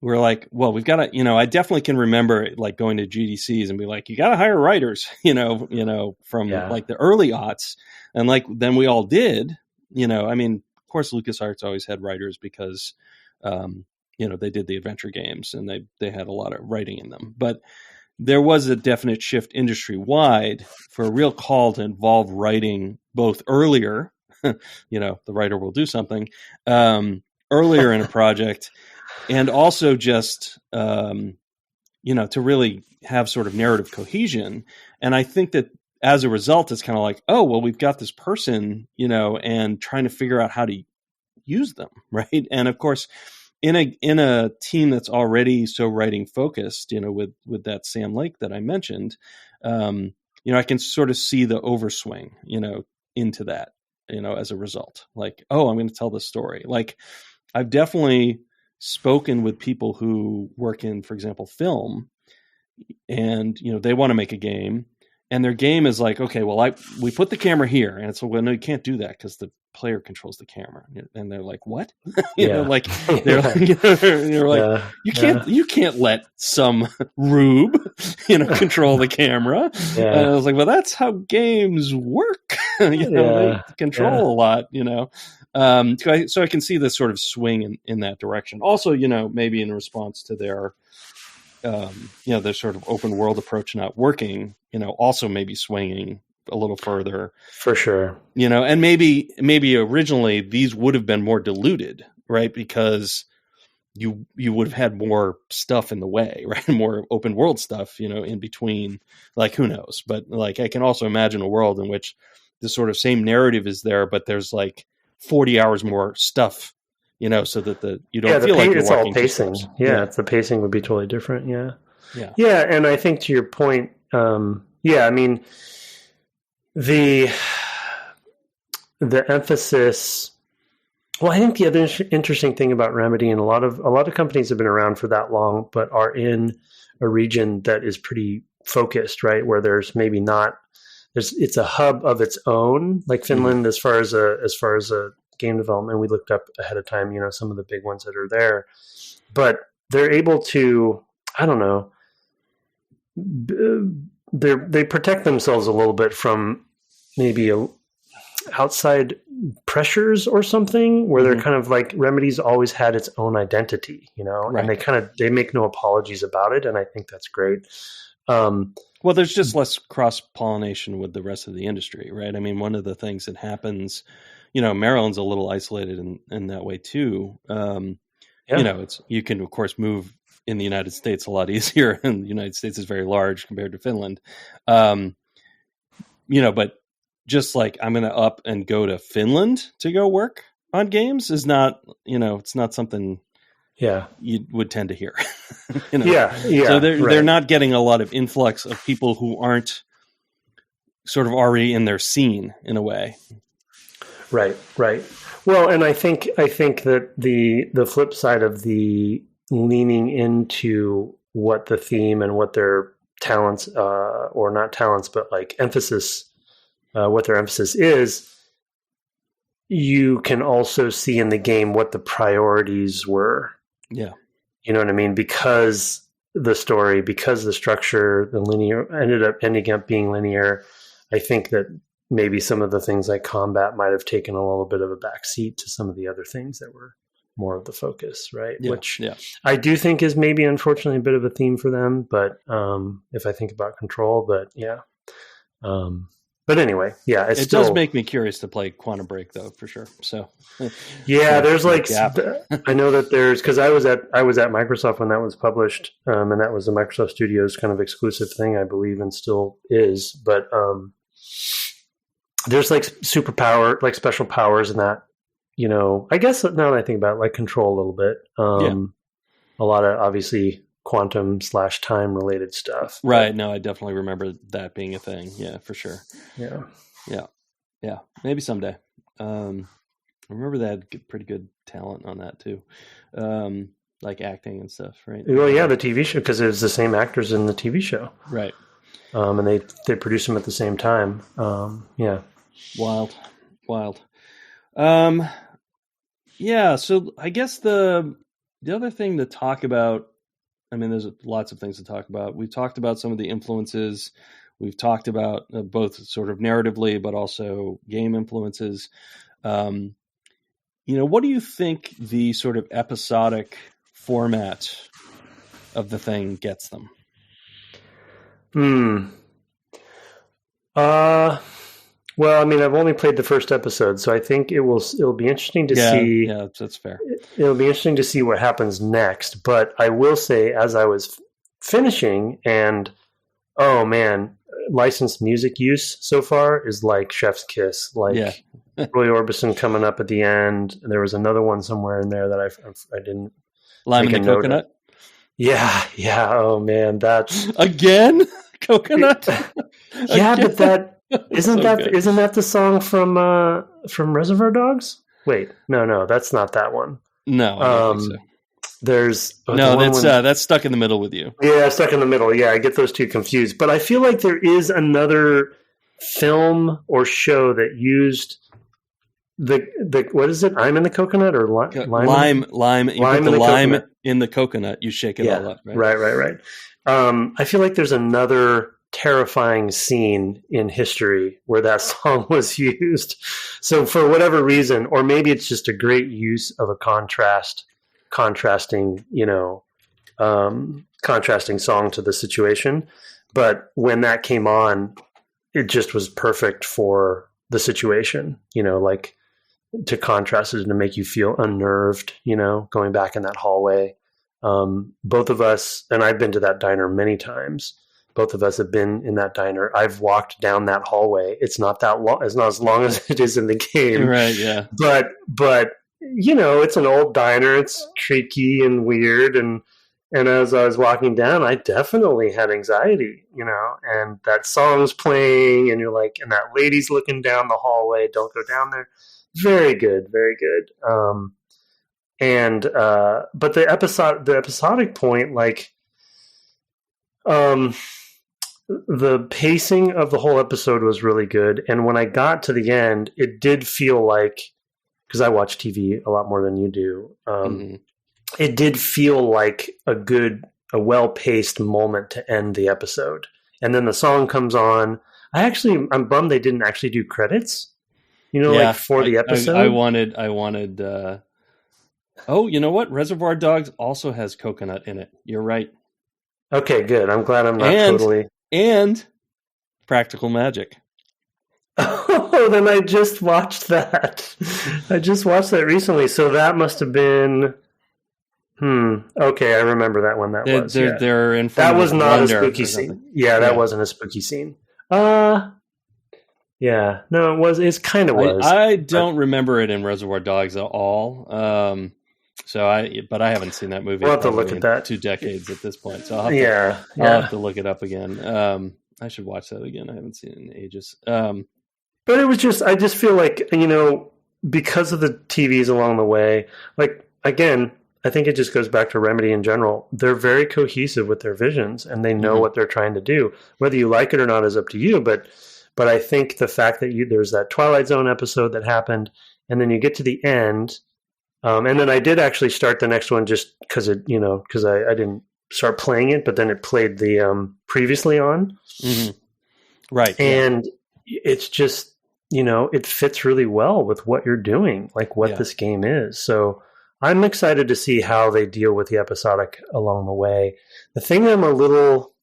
we're like, well, we've got to, I definitely can remember like going to GDCs and be like, you got to hire writers, from like the early aughts. And like, then we all did, I mean, of course, LucasArts always had writers because, they did the adventure games and they had a lot of writing in them. But there was a definite shift industry wide for a real call to involve writing both earlier, the writer will do something, earlier in a project, and also just to really have sort of narrative cohesion. And I think that as a result, it's kind of like, oh, well, we've got this person, and trying to figure out how to use them, right? And of course, in a team that's already so writing focused, with that Sam Lake that I mentioned, I can sort of see the overswing, into that, as a result. Like, oh, I'm going to tell this story. Like, I've definitely spoken with people who work in, for example, film, and they want to make a game, and their game is like, okay, well, we put the camera here, and it's well, no, you can't do that because the player controls the camera, and they're like, what? Yeah. Like they're like, you're like, you can't let some rube, control the camera. Yeah. And I was like, well, that's how games work. They control a lot, so I can see this sort of swing in that direction. Also, maybe in response to their sort of open world approach not working, also maybe swinging a little further, for sure. And maybe originally these would have been more diluted, right? Because you would have had more stuff in the way, right? More open world stuff, in between, like, who knows? But like, I can also imagine a world in which the sort of same narrative is there, but there's like 40 hours more stuff, so that you don't feel like you're it's walking all pacing. It's the pacing would be totally different. Yeah. And I think to your point, I mean, the emphasis. Well, I think the other interesting thing about Remedy, and a lot of companies have been around for that long, but are in a region that is pretty focused, right? Where there's maybe not. It's a hub of its own, like Finland, as far as a game development. We looked up ahead of time, some of the big ones that are there, but they're able to, I don't know, they protect themselves a little bit from maybe outside pressures or something, where they're kind of like, Remedy's always had its own identity, right. And they make no apologies about it, and I think that's great. Well, there's just less cross-pollination with the rest of the industry, right? I mean, one of the things that happens, Maryland's a little isolated in that way too. You can, of course, move in the United States a lot easier, and the United States is very large compared to Finland. But just like, I'm going to up and go to Finland to go work on games is not, it's not something you would tend to hear. So they're not getting a lot of influx of people who aren't sort of already in their scene in a way. Right. Well, and I think that the flip side of the leaning into what the theme and what their talents, or not talents, but like emphasis, what their emphasis is, you can also see in the game what the priorities were. Yeah. You know what I mean? Because the story, because the structure, the linear ending up being linear. I think that maybe some of the things like combat might have taken a little bit of a backseat to some of the other things that were more of the focus, right? Yeah. Which I do think is maybe, unfortunately, a bit of a theme for them. But if I think about Control, but anyway, it does make me curious to play Quantum Break, though, for sure. So there's like, I know that there's, because I was at Microsoft when that was published, and that was the Microsoft Studios kind of exclusive thing, I believe, and still is. But there's like superpower, like special powers, and that, I guess now that I think about it, like Control a little bit. A lot of obviously quantum/time related stuff. Right. No, I definitely remember that being a thing. Yeah, for sure. Yeah. Maybe someday. I remember they had pretty good talent on that too. Like acting and stuff, right? Well, yeah, the TV show, because it was the same actors in the TV show. Right. And they produced them at the same time. Wild. So I guess the other thing to talk about, I mean, there's lots of things to talk about. We've talked about some of the influences. We've talked about both sort of narratively, but also game influences. What do you think the sort of episodic format of the thing gets them? Well, I mean, I've only played the first episode, so I think it'll be interesting to see. Yeah, that's fair. It'll be interesting to see what happens next. But I will say, as I was finishing, and oh man, licensed music use so far is like chef's kiss. Like Roy Orbison coming up at the end. And there was another one somewhere in there that I didn't. Lime in the Coconut. Yeah. Oh man, that's again Coconut. But that. Isn't that the song from Reservoir Dogs? Wait, no, that's not that one. No, I don't think so. There's that's Stuck in the Middle with You. Yeah, Stuck in the Middle. Yeah, I get those two confused. But I feel like there is another film or show that used what is it? I'm in the coconut or lime? Lime. You put the lime in the coconut. You shake it all up. Right. I feel like there's another terrifying scene in history where that song was used. So for whatever reason, or maybe it's just a great use of a contrasting song to the situation. But when that came on, it just was perfect for the situation, like to contrast it and to make you feel unnerved, going back in that hallway. Both of us, and I've been to that diner many times. Both of us have been in that diner. I've walked down that hallway. It's not that long. It's not as long as it is in the game. Right. Yeah. But it's an old diner. It's creaky and weird. And as I was walking down, I definitely had anxiety, and that song's playing and you're like, and that lady's looking down the hallway. Don't go down there. Very good. Very good. But the episodic point, like, the pacing of the whole episode was really good. And when I got to the end, it did feel like, because I watch TV a lot more than you do, it did feel like a well-paced moment to end the episode. And then the song comes on. I'm bummed they didn't actually do credits, like for the episode. I wanted, oh, you know what? Reservoir Dogs also has coconut in it. You're right. Okay, good. I'm glad I'm not totally... And Practical Magic. Oh, then I just watched that. I just watched that recently. So that must have been... Okay, I remember that one. They're in front that of was not a spooky scene. Yeah, that wasn't a spooky scene. Yeah. No, it was. It kind of was. I don't remember it in Reservoir Dogs at all. But I haven't seen that movie. We'll have to look at that. 2 decades at this point. So I'll have to look it up again. I should watch that again. I haven't seen it in ages. But it was I just feel like, because of the TVs along the way, like, again, I think it just goes back to Remedy in general. They're very cohesive with their visions and they know what they're trying to do. Whether you like it or not is up to you. But I think the fact that there's that Twilight Zone episode that happened, and then you get to the end. And then I did actually start the next one just because I didn't start playing it, but then it played the previously on. Mm-hmm. Right. And it's just, it fits really well with what you're doing, like what this game is. So I'm excited to see how they deal with the episodic along the way. The thing I'm a little,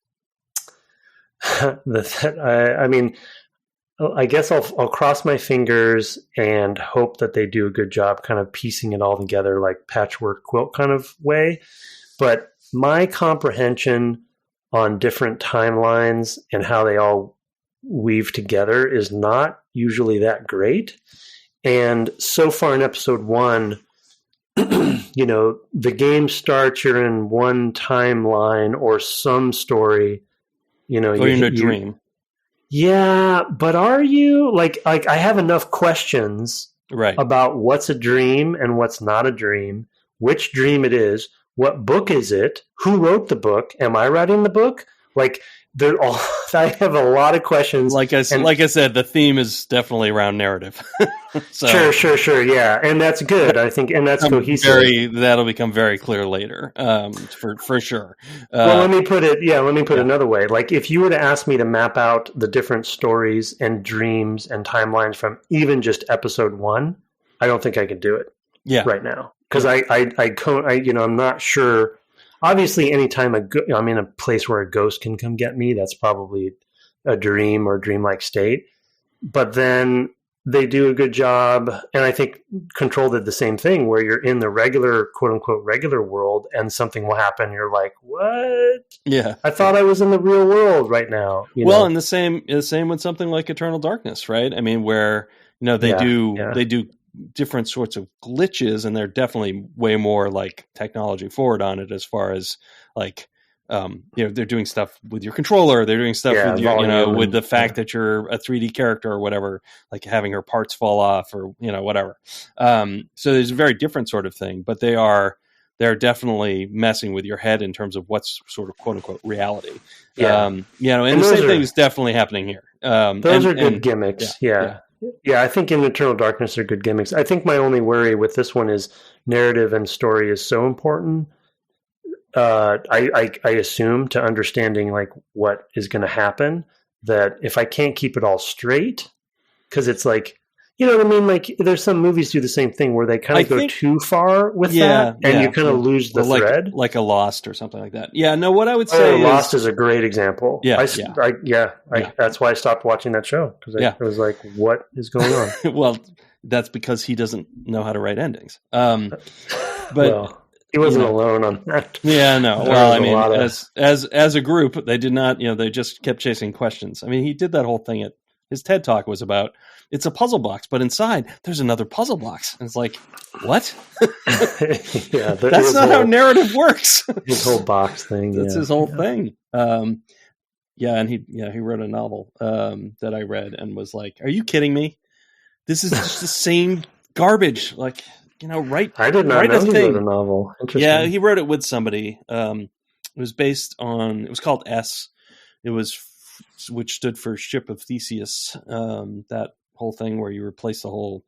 I guess I'll cross my fingers and hope that they do a good job kind of piecing it all together like patchwork quilt kind of way. But my comprehension on different timelines and how they all weave together is not usually that great. And so far in episode 1, the game starts, you're in one timeline or some story, you're in a dream. Yeah, but are you like I have enough questions about what's a dream and what's not a dream, which dream it is, what book is it, who wrote the book, am I writing the book? Like I have a lot of questions. Like I said, the theme is definitely around narrative. So, sure, yeah, and that's good. I think, and that's cohesive. That'll become very clear later, for sure. Well, let me put it another way. Like, if you were to ask me to map out the different stories and dreams and timelines from even just episode 1, I don't think I could do it. Right now, because I'm not sure. Obviously, anytime I'm in a place where a ghost can come get me, that's probably a dream or dreamlike state. But then they do a good job, and I think Control did the same thing, where you're in the regular, quote unquote, regular world, and something will happen. You're like, "What? Yeah, I thought I was in the real world right now." And the same with something like Eternal Darkness, right? I mean, where they do different sorts of glitches, and they're definitely way more like technology forward on it as far as like they're doing stuff with your controller, they're doing stuff with your, with the fact that you're a 3D character or whatever, like having her parts fall off or whatever. So there's a very different sort of thing, but they're definitely messing with your head in terms of what's sort of quote unquote reality. And the same thing is definitely happening here. Those are good gimmicks. Yeah, I think in Eternal Darkness are good gimmicks. I think my only worry with this one is narrative and story is so important. I assume to understanding like what is going to happen, that if I can't keep it all straight, because it's like, you know what I mean? Like there's some movies do the same thing where they kind of go too far with that, and you kind of lose the thread, like a Lost or something like that. Yeah, no. What I would say, Lost is a great example. Yeah, that's why I stopped watching that show, because I was like, what is going on? Well, that's because he doesn't know how to write endings. But well, he wasn't alone on that. Yeah, no. Well, I mean, as a group, they did not. They just kept chasing questions. I mean, he did that whole thing at his TED Talk was about. It's a puzzle box, but inside there's another puzzle box. And it's like, what? That's not how narrative works. His whole box thing. That's his whole thing. And he wrote a novel that I read and was like, are you kidding me? This is just the same garbage. Like, right. I did not know he wrote a novel. Interesting. Yeah, he wrote it with somebody. It was called S. It was, which stood for Ship of Theseus. That whole thing where you replace the whole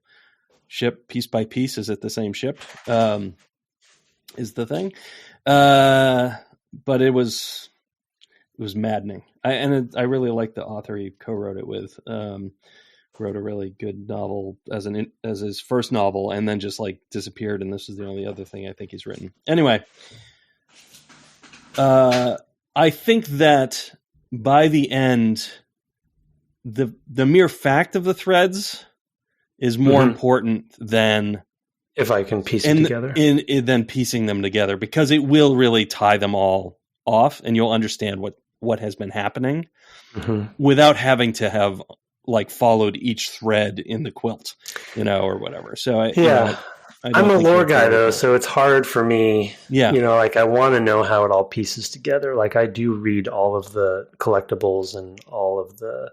ship piece by piece. Is it the same ship? Is the thing. But it was maddening. I really liked the author he co-wrote it with. Wrote a really good novel as his first novel, and then just like disappeared. And this is the only other thing I think he's written. Anyway, I think that by the end, the mere fact of the threads is more important than if I can piece it together. Than piecing them together, because it will really tie them all off, and you'll understand what has been happening without having to have like followed each thread in the quilt, or whatever. So I'm a lore guy though, so it's hard for me. Yeah. Like I want to know how it all pieces together. Like I do read all of the collectibles and all of the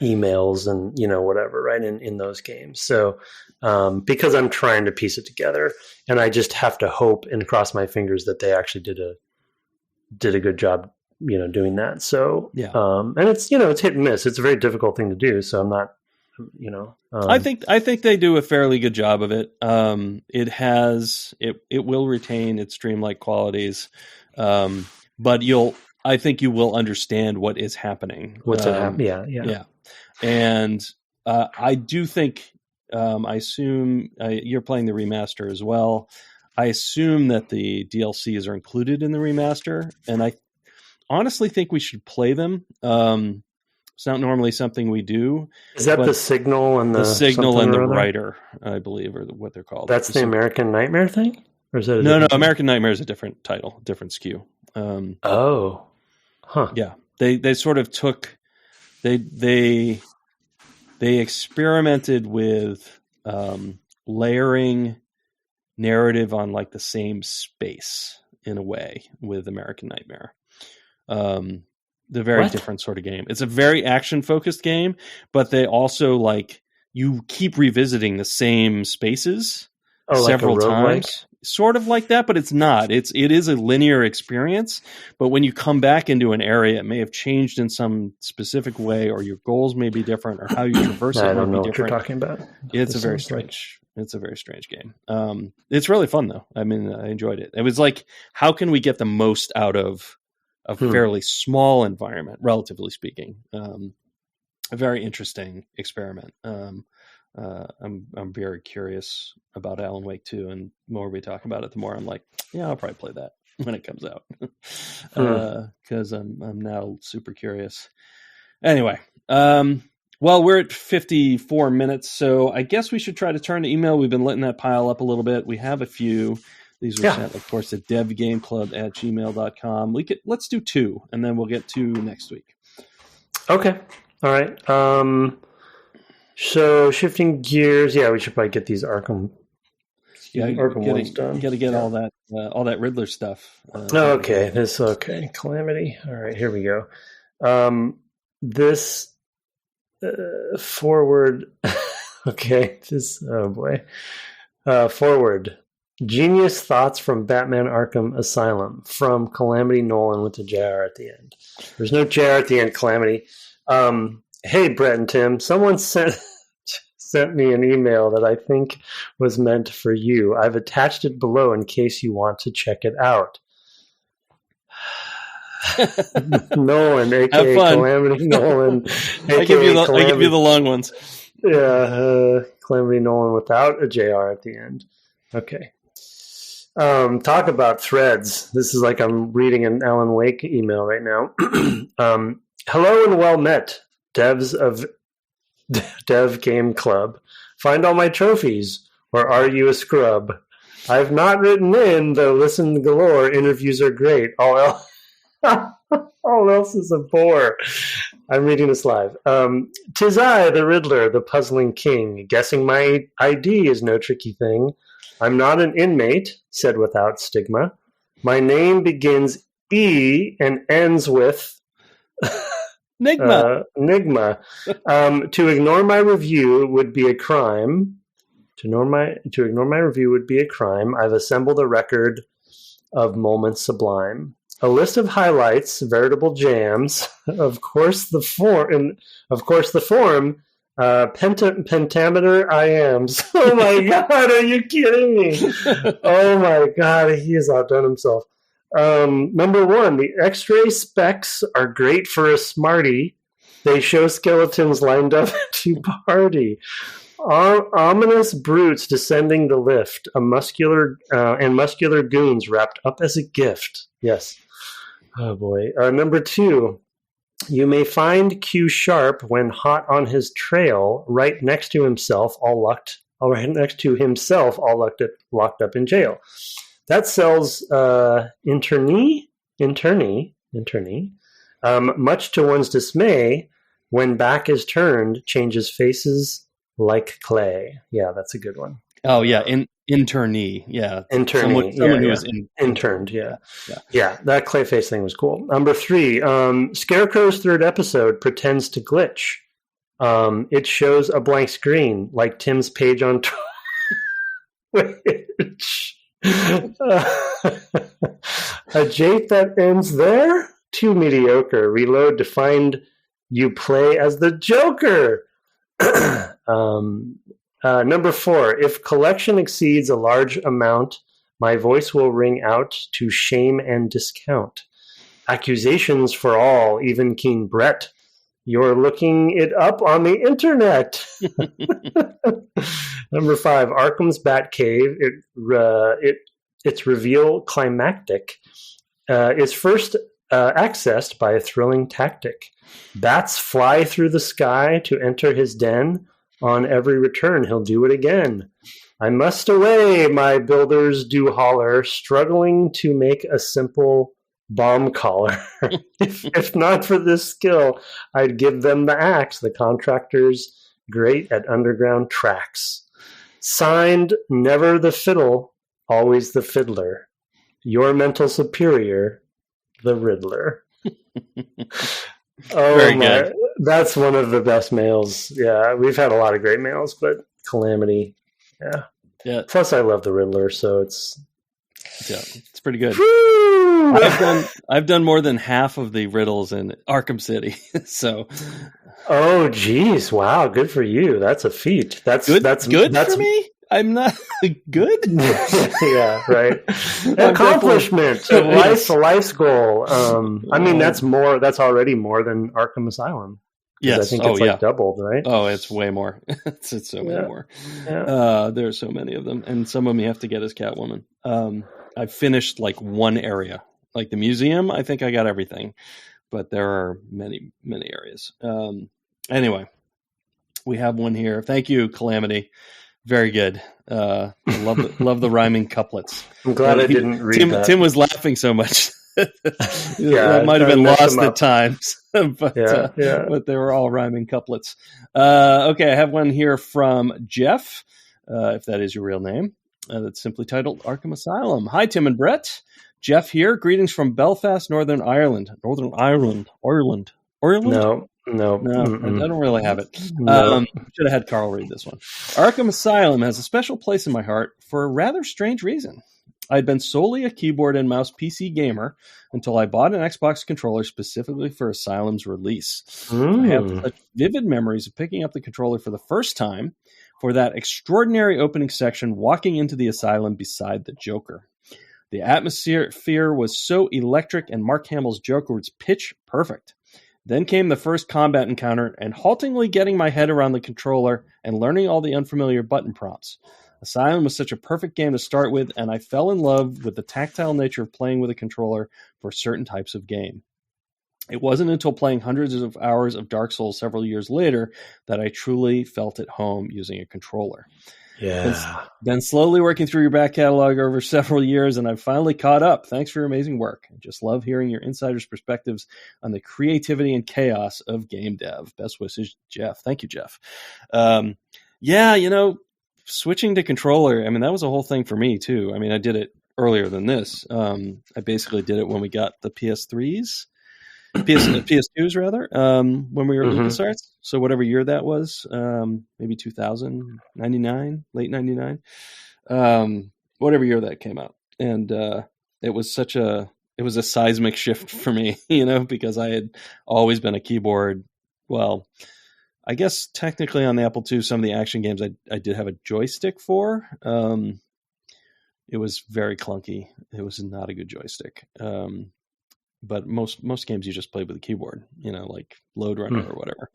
emails and, whatever, right. In those games. So, because I'm trying to piece it together, and I just have to hope and cross my fingers that they actually did a good job, doing that. So, and it's, it's hit and miss. It's a very difficult thing to do. So I'm not, I think they do a fairly good job of it. It will retain its dreamlike qualities, but I think you will understand what is happening. What's happening? Yeah. And I do think, I assume you're playing the remaster as well. I assume that the DLCs are included in the remaster, and I honestly think we should play them. It's not normally something we do. Is that the Signal and the Signal and the Writer, I believe, are what they're called. That's the American Nightmare thing? Or is that no, American Nightmare is a different title, different SKU. Yeah. They sort of took they experimented with layering narrative on like the same space in a way with American Nightmare. The very different sort of game. It's a very action focused game, but they also like you keep revisiting the same spaces several times. Sort of like that, but it's not. It is a linear experience, but when you come back into an area, it may have changed in some specific way, or your goals may be different, or how you traverse it might be different. What you're talking about. It's a very strange. It's a very strange game. It's really fun though. I mean, I enjoyed it. It was like, how can we get the most out of a fairly small environment, relatively speaking? A very interesting experiment. I'm very curious about Alan Wake 2, and the more we talk about it, the more I'm like, yeah, I'll probably play that when it comes out, because I'm now super curious. Anyway, well, we're at 54 minutes, so I guess we should try to turn to email. We've been letting that pile up a little bit. We have a few. These were sent, of course, at devgameclub@gmail.com. Let's do 2, and then we'll get 2 next week. Okay. All right. So shifting gears, we should probably get these Arkham. Ones done. Got to get all that Riddler stuff. Okay. Calamity. All right, here we go. This forward. Okay. Forward. Genius thoughts from Batman Arkham Asylum from Calamity Nolan with the JR at the end. There's no JR at the end, Calamity. Hey, Brett and Tim, someone sent sent me an email that I think was meant for you. I've attached it below in case you want to check it out. Nolan, aka Calamity Nolan. I give you the long ones. Yeah, Calamity Nolan without a JR at the end. Okay. Talk about threads. This is like I'm reading an Alan Wake email right now. Hello and well met, devs of Dev Game Club. Find all my trophies, or are you a scrub? I've not written in, though listen galore. Interviews are great. All else is a bore. I'm reading this live. 'Tis I, the Riddler, the puzzling king. Guessing my ID is no tricky thing. I'm not an inmate, said without stigma. My name begins E and ends with Nigma. To ignore my review would be a crime. To ignore my review would be a crime. I've assembled a record of moments sublime. A list of highlights, veritable jams. Of course, the form. Pentameter I am. Oh my God, are you kidding me? Oh my God, he has outdone himself. Number 1, the X-ray specs are great for a smarty. They show skeletons lined up to party. Ominous brutes descending the lift. Muscular goons wrapped up as a gift. Yes. Oh boy. Number 2. You may find Q Sharp when hot on his trail, right next to himself, all locked up in jail. That sells internee. Much to one's dismay, when back is turned, changes faces like clay. Yeah, that's a good one. Oh yeah, internee. Yeah, internee. Someone who was interned. Yeah. That Clayface thing was cool. Number 3, Scarecrow's 3rd episode pretends to glitch. It shows a blank screen like Tim's page on Twitch. A jape that ends there? Too mediocre. Reload to find you play as the Joker. Number 4, if collection exceeds a large amount, my voice will ring out to shame and discount. Accusations for all, even Keen Brett. You're looking it up on the internet. Number 5, Arkham's Batcave. Its reveal climactic is first accessed by a thrilling tactic. Bats fly through the sky to enter his den. On every return, he'll do it again. I must away, my builders do holler, struggling to make a simple bomb collar. if not for this skill, I'd give them the axe. The contractors great at underground tracks. Signed, never the fiddle, always the fiddler. Your mental superior, the Riddler. Oh, very good. That's one of the best mails. Yeah, we've had a lot of great mails, but Calamity, yeah. Plus, I love the Riddler, so it's pretty good. I've done more than half of the riddles in Arkham City, so. Oh, geez! Wow, good for you. That's a feat. That's good. That's for me. I'm not good. Yeah, right. Accomplishment, life's goal. I mean, that's already more than Arkham Asylum. Yes, I think it's doubled, right? Oh, it's way more. It's so many more. Yeah. There are so many of them, and some of them you have to get as Catwoman. I've finished like one area, like the museum. I think I got everything, but there are many areas. Anyway, we have one here. Thank you, Calamity. Very good. I love the rhyming couplets. I'm glad I didn't read that. Tim was laughing so much. That might have been lost at times, but they were all rhyming couplets. Okay, I have one here from Jeff, if that is your real name. That's simply titled Arkham Asylum. Hi, Tim and Brett. Jeff here. Greetings from Belfast, Northern Ireland. Ireland. No, I don't really have it. No. Should have had Karl read this one. Arkham Asylum has a special place in my heart for a rather strange reason. I'd been solely a keyboard and mouse PC gamer until I bought an Xbox controller specifically for Asylum's release. I have such vivid memories of picking up the controller for the first time for that extraordinary opening section, walking into the Asylum beside the Joker. The atmosphere was so electric, and Mark Hamill's Joker was pitch perfect. Then came the first combat encounter, and haltingly getting my head around the controller and learning all the unfamiliar button prompts. Asylum was such a perfect game to start with, and I fell in love with the tactile nature of playing with a controller for certain types of game. It wasn't until playing hundreds of hours of Dark Souls several years later that I truly felt at home using a controller. Yeah. Been slowly working through your back catalog over several years, and I've finally caught up. Thanks for your amazing work. I just love hearing your insiders' perspectives on the creativity and chaos of game dev. Best wishes, Jeff. Thank you, Jeff. Switching to controller, I mean, that was a whole thing for me, too. I mean, I did it earlier than this. I basically did it when we got the PS3s. PS2s rather, when we were at LucasArts. So whatever year that was, maybe 2000, 99, late 99, whatever year that came out. And it was a seismic shift for me, because I had always been a keyboard. Well, I guess technically on the Apple II, some of the action games I did have a joystick for. It was very clunky. It was not a good joystick. But most games you just play with a keyboard, like Load Runner or whatever.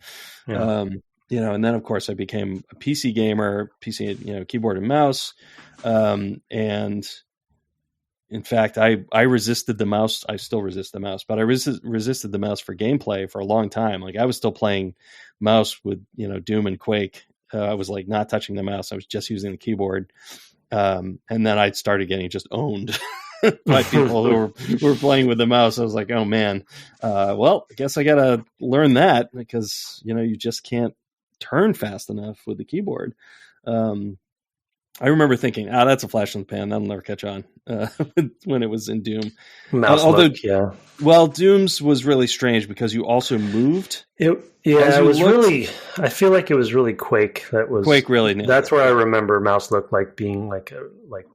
Yeah. And then of course I became a PC gamer, keyboard and mouse. And in fact, I resisted the mouse. I still resist the mouse, but I resisted the mouse for gameplay for a long time. Like I was still playing mouse with, Doom and Quake. I was like not touching the mouse. I was just using the keyboard. And then I started getting just owned by people who were playing with the mouse. I was like, oh man, well, I guess I got to learn that because, you just can't turn fast enough with the keyboard. I remember thinking, that's a flash in the pan. That'll never catch on when it was in Doom. Well, Doom's was really strange because you also moved. I feel like it was really Quake. Quake really. That's where I remember mouse look like being like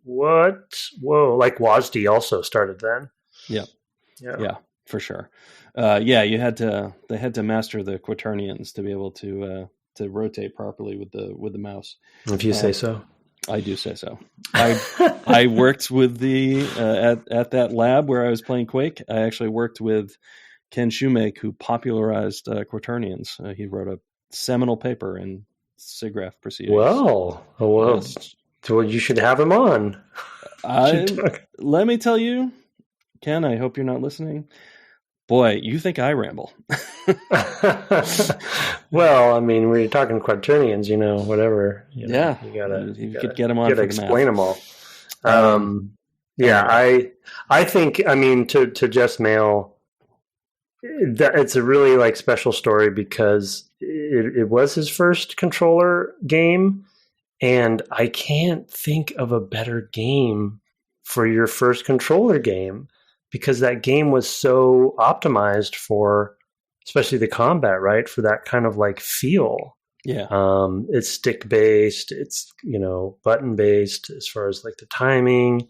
what? Whoa! Like WASD also started then. Yeah, for sure. They had to master the quaternions to be able to rotate properly with the mouse. If you say so. I do say so. I worked with at that lab where I was playing Quake. I actually worked with Ken Shoemake, who popularized quaternions. He wrote a seminal paper in SIGGRAPH proceedings. Well, yes. So you should have him on. Let me tell you, Ken, I hope you're not listening. Boy, you think I ramble. Well, I mean, we're talking quaternions, whatever. You could get them on. You got to explain them all. I think, I mean, to Jeff's mail, it's a really special story because it was his first controller game, and I can't think of a better game for your first controller game. Because that game was so optimized for, especially the combat, right? For that kind of feel. Yeah. It's stick based. It's button based as far as the timing.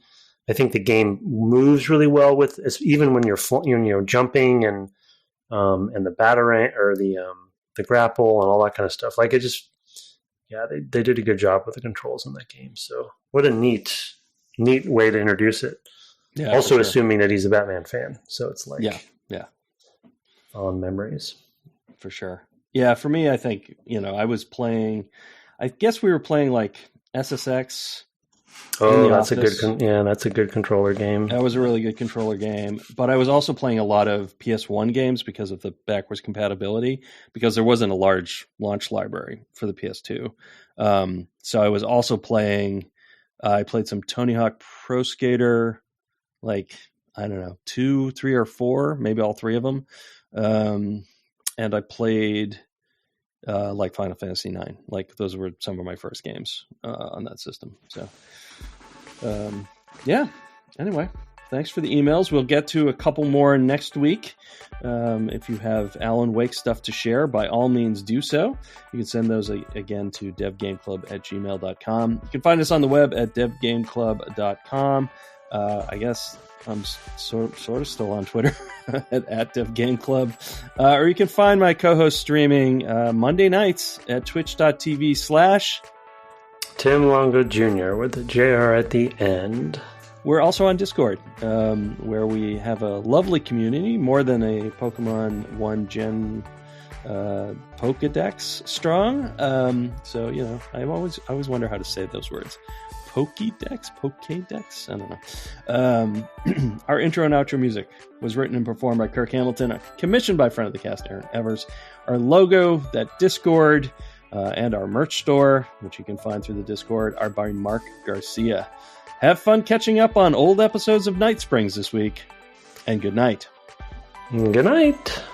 I think the game moves really well with even when you're jumping and the batarang or the grapple and all that kind of stuff. They did a good job with the controls in that game. So what a neat way to introduce it. Yeah, also assuming that he's a Batman fan. So it's fond memories. For sure. Yeah, for me, I think, I was playing, I guess we were playing SSX. Oh, that's a good controller game. That was a really good controller game. But I was also playing a lot of PS1 games because of the backwards compatibility, because there wasn't a large launch library for the PS2. So I was also playing, I played some Tony Hawk Pro Skater, I don't know, 2, 3, or 4, maybe all 3 of them. And I played Final Fantasy IX. Those were some of my first games on that system. So, anyway, thanks for the emails. We'll get to a couple more next week. If you have Alan Wake stuff to share, by all means do so. You can send those again to devgameclub@gmail.com. You can find us on the web at devgameclub.com. I guess I'm sort of still on Twitter at DevGameClub. Or you can find my co-host streaming Monday nights at twitch.tv/ Tim Longo Jr. with the JR at the end. We're also on Discord, where we have a lovely community, more than a Pokemon 1 Gen Pokedex strong. So, you know, I always wonder how to say those words. Pokédex? I don't know. Our intro and outro music was written and performed by Kirk Hamilton, commissioned by friend of the cast, Aaron Evers. Our logo, that Discord, and our merch store, which you can find through the Discord, are by Mark Garcia. Have fun catching up on old episodes of Night Springs this week, and good night. Good night.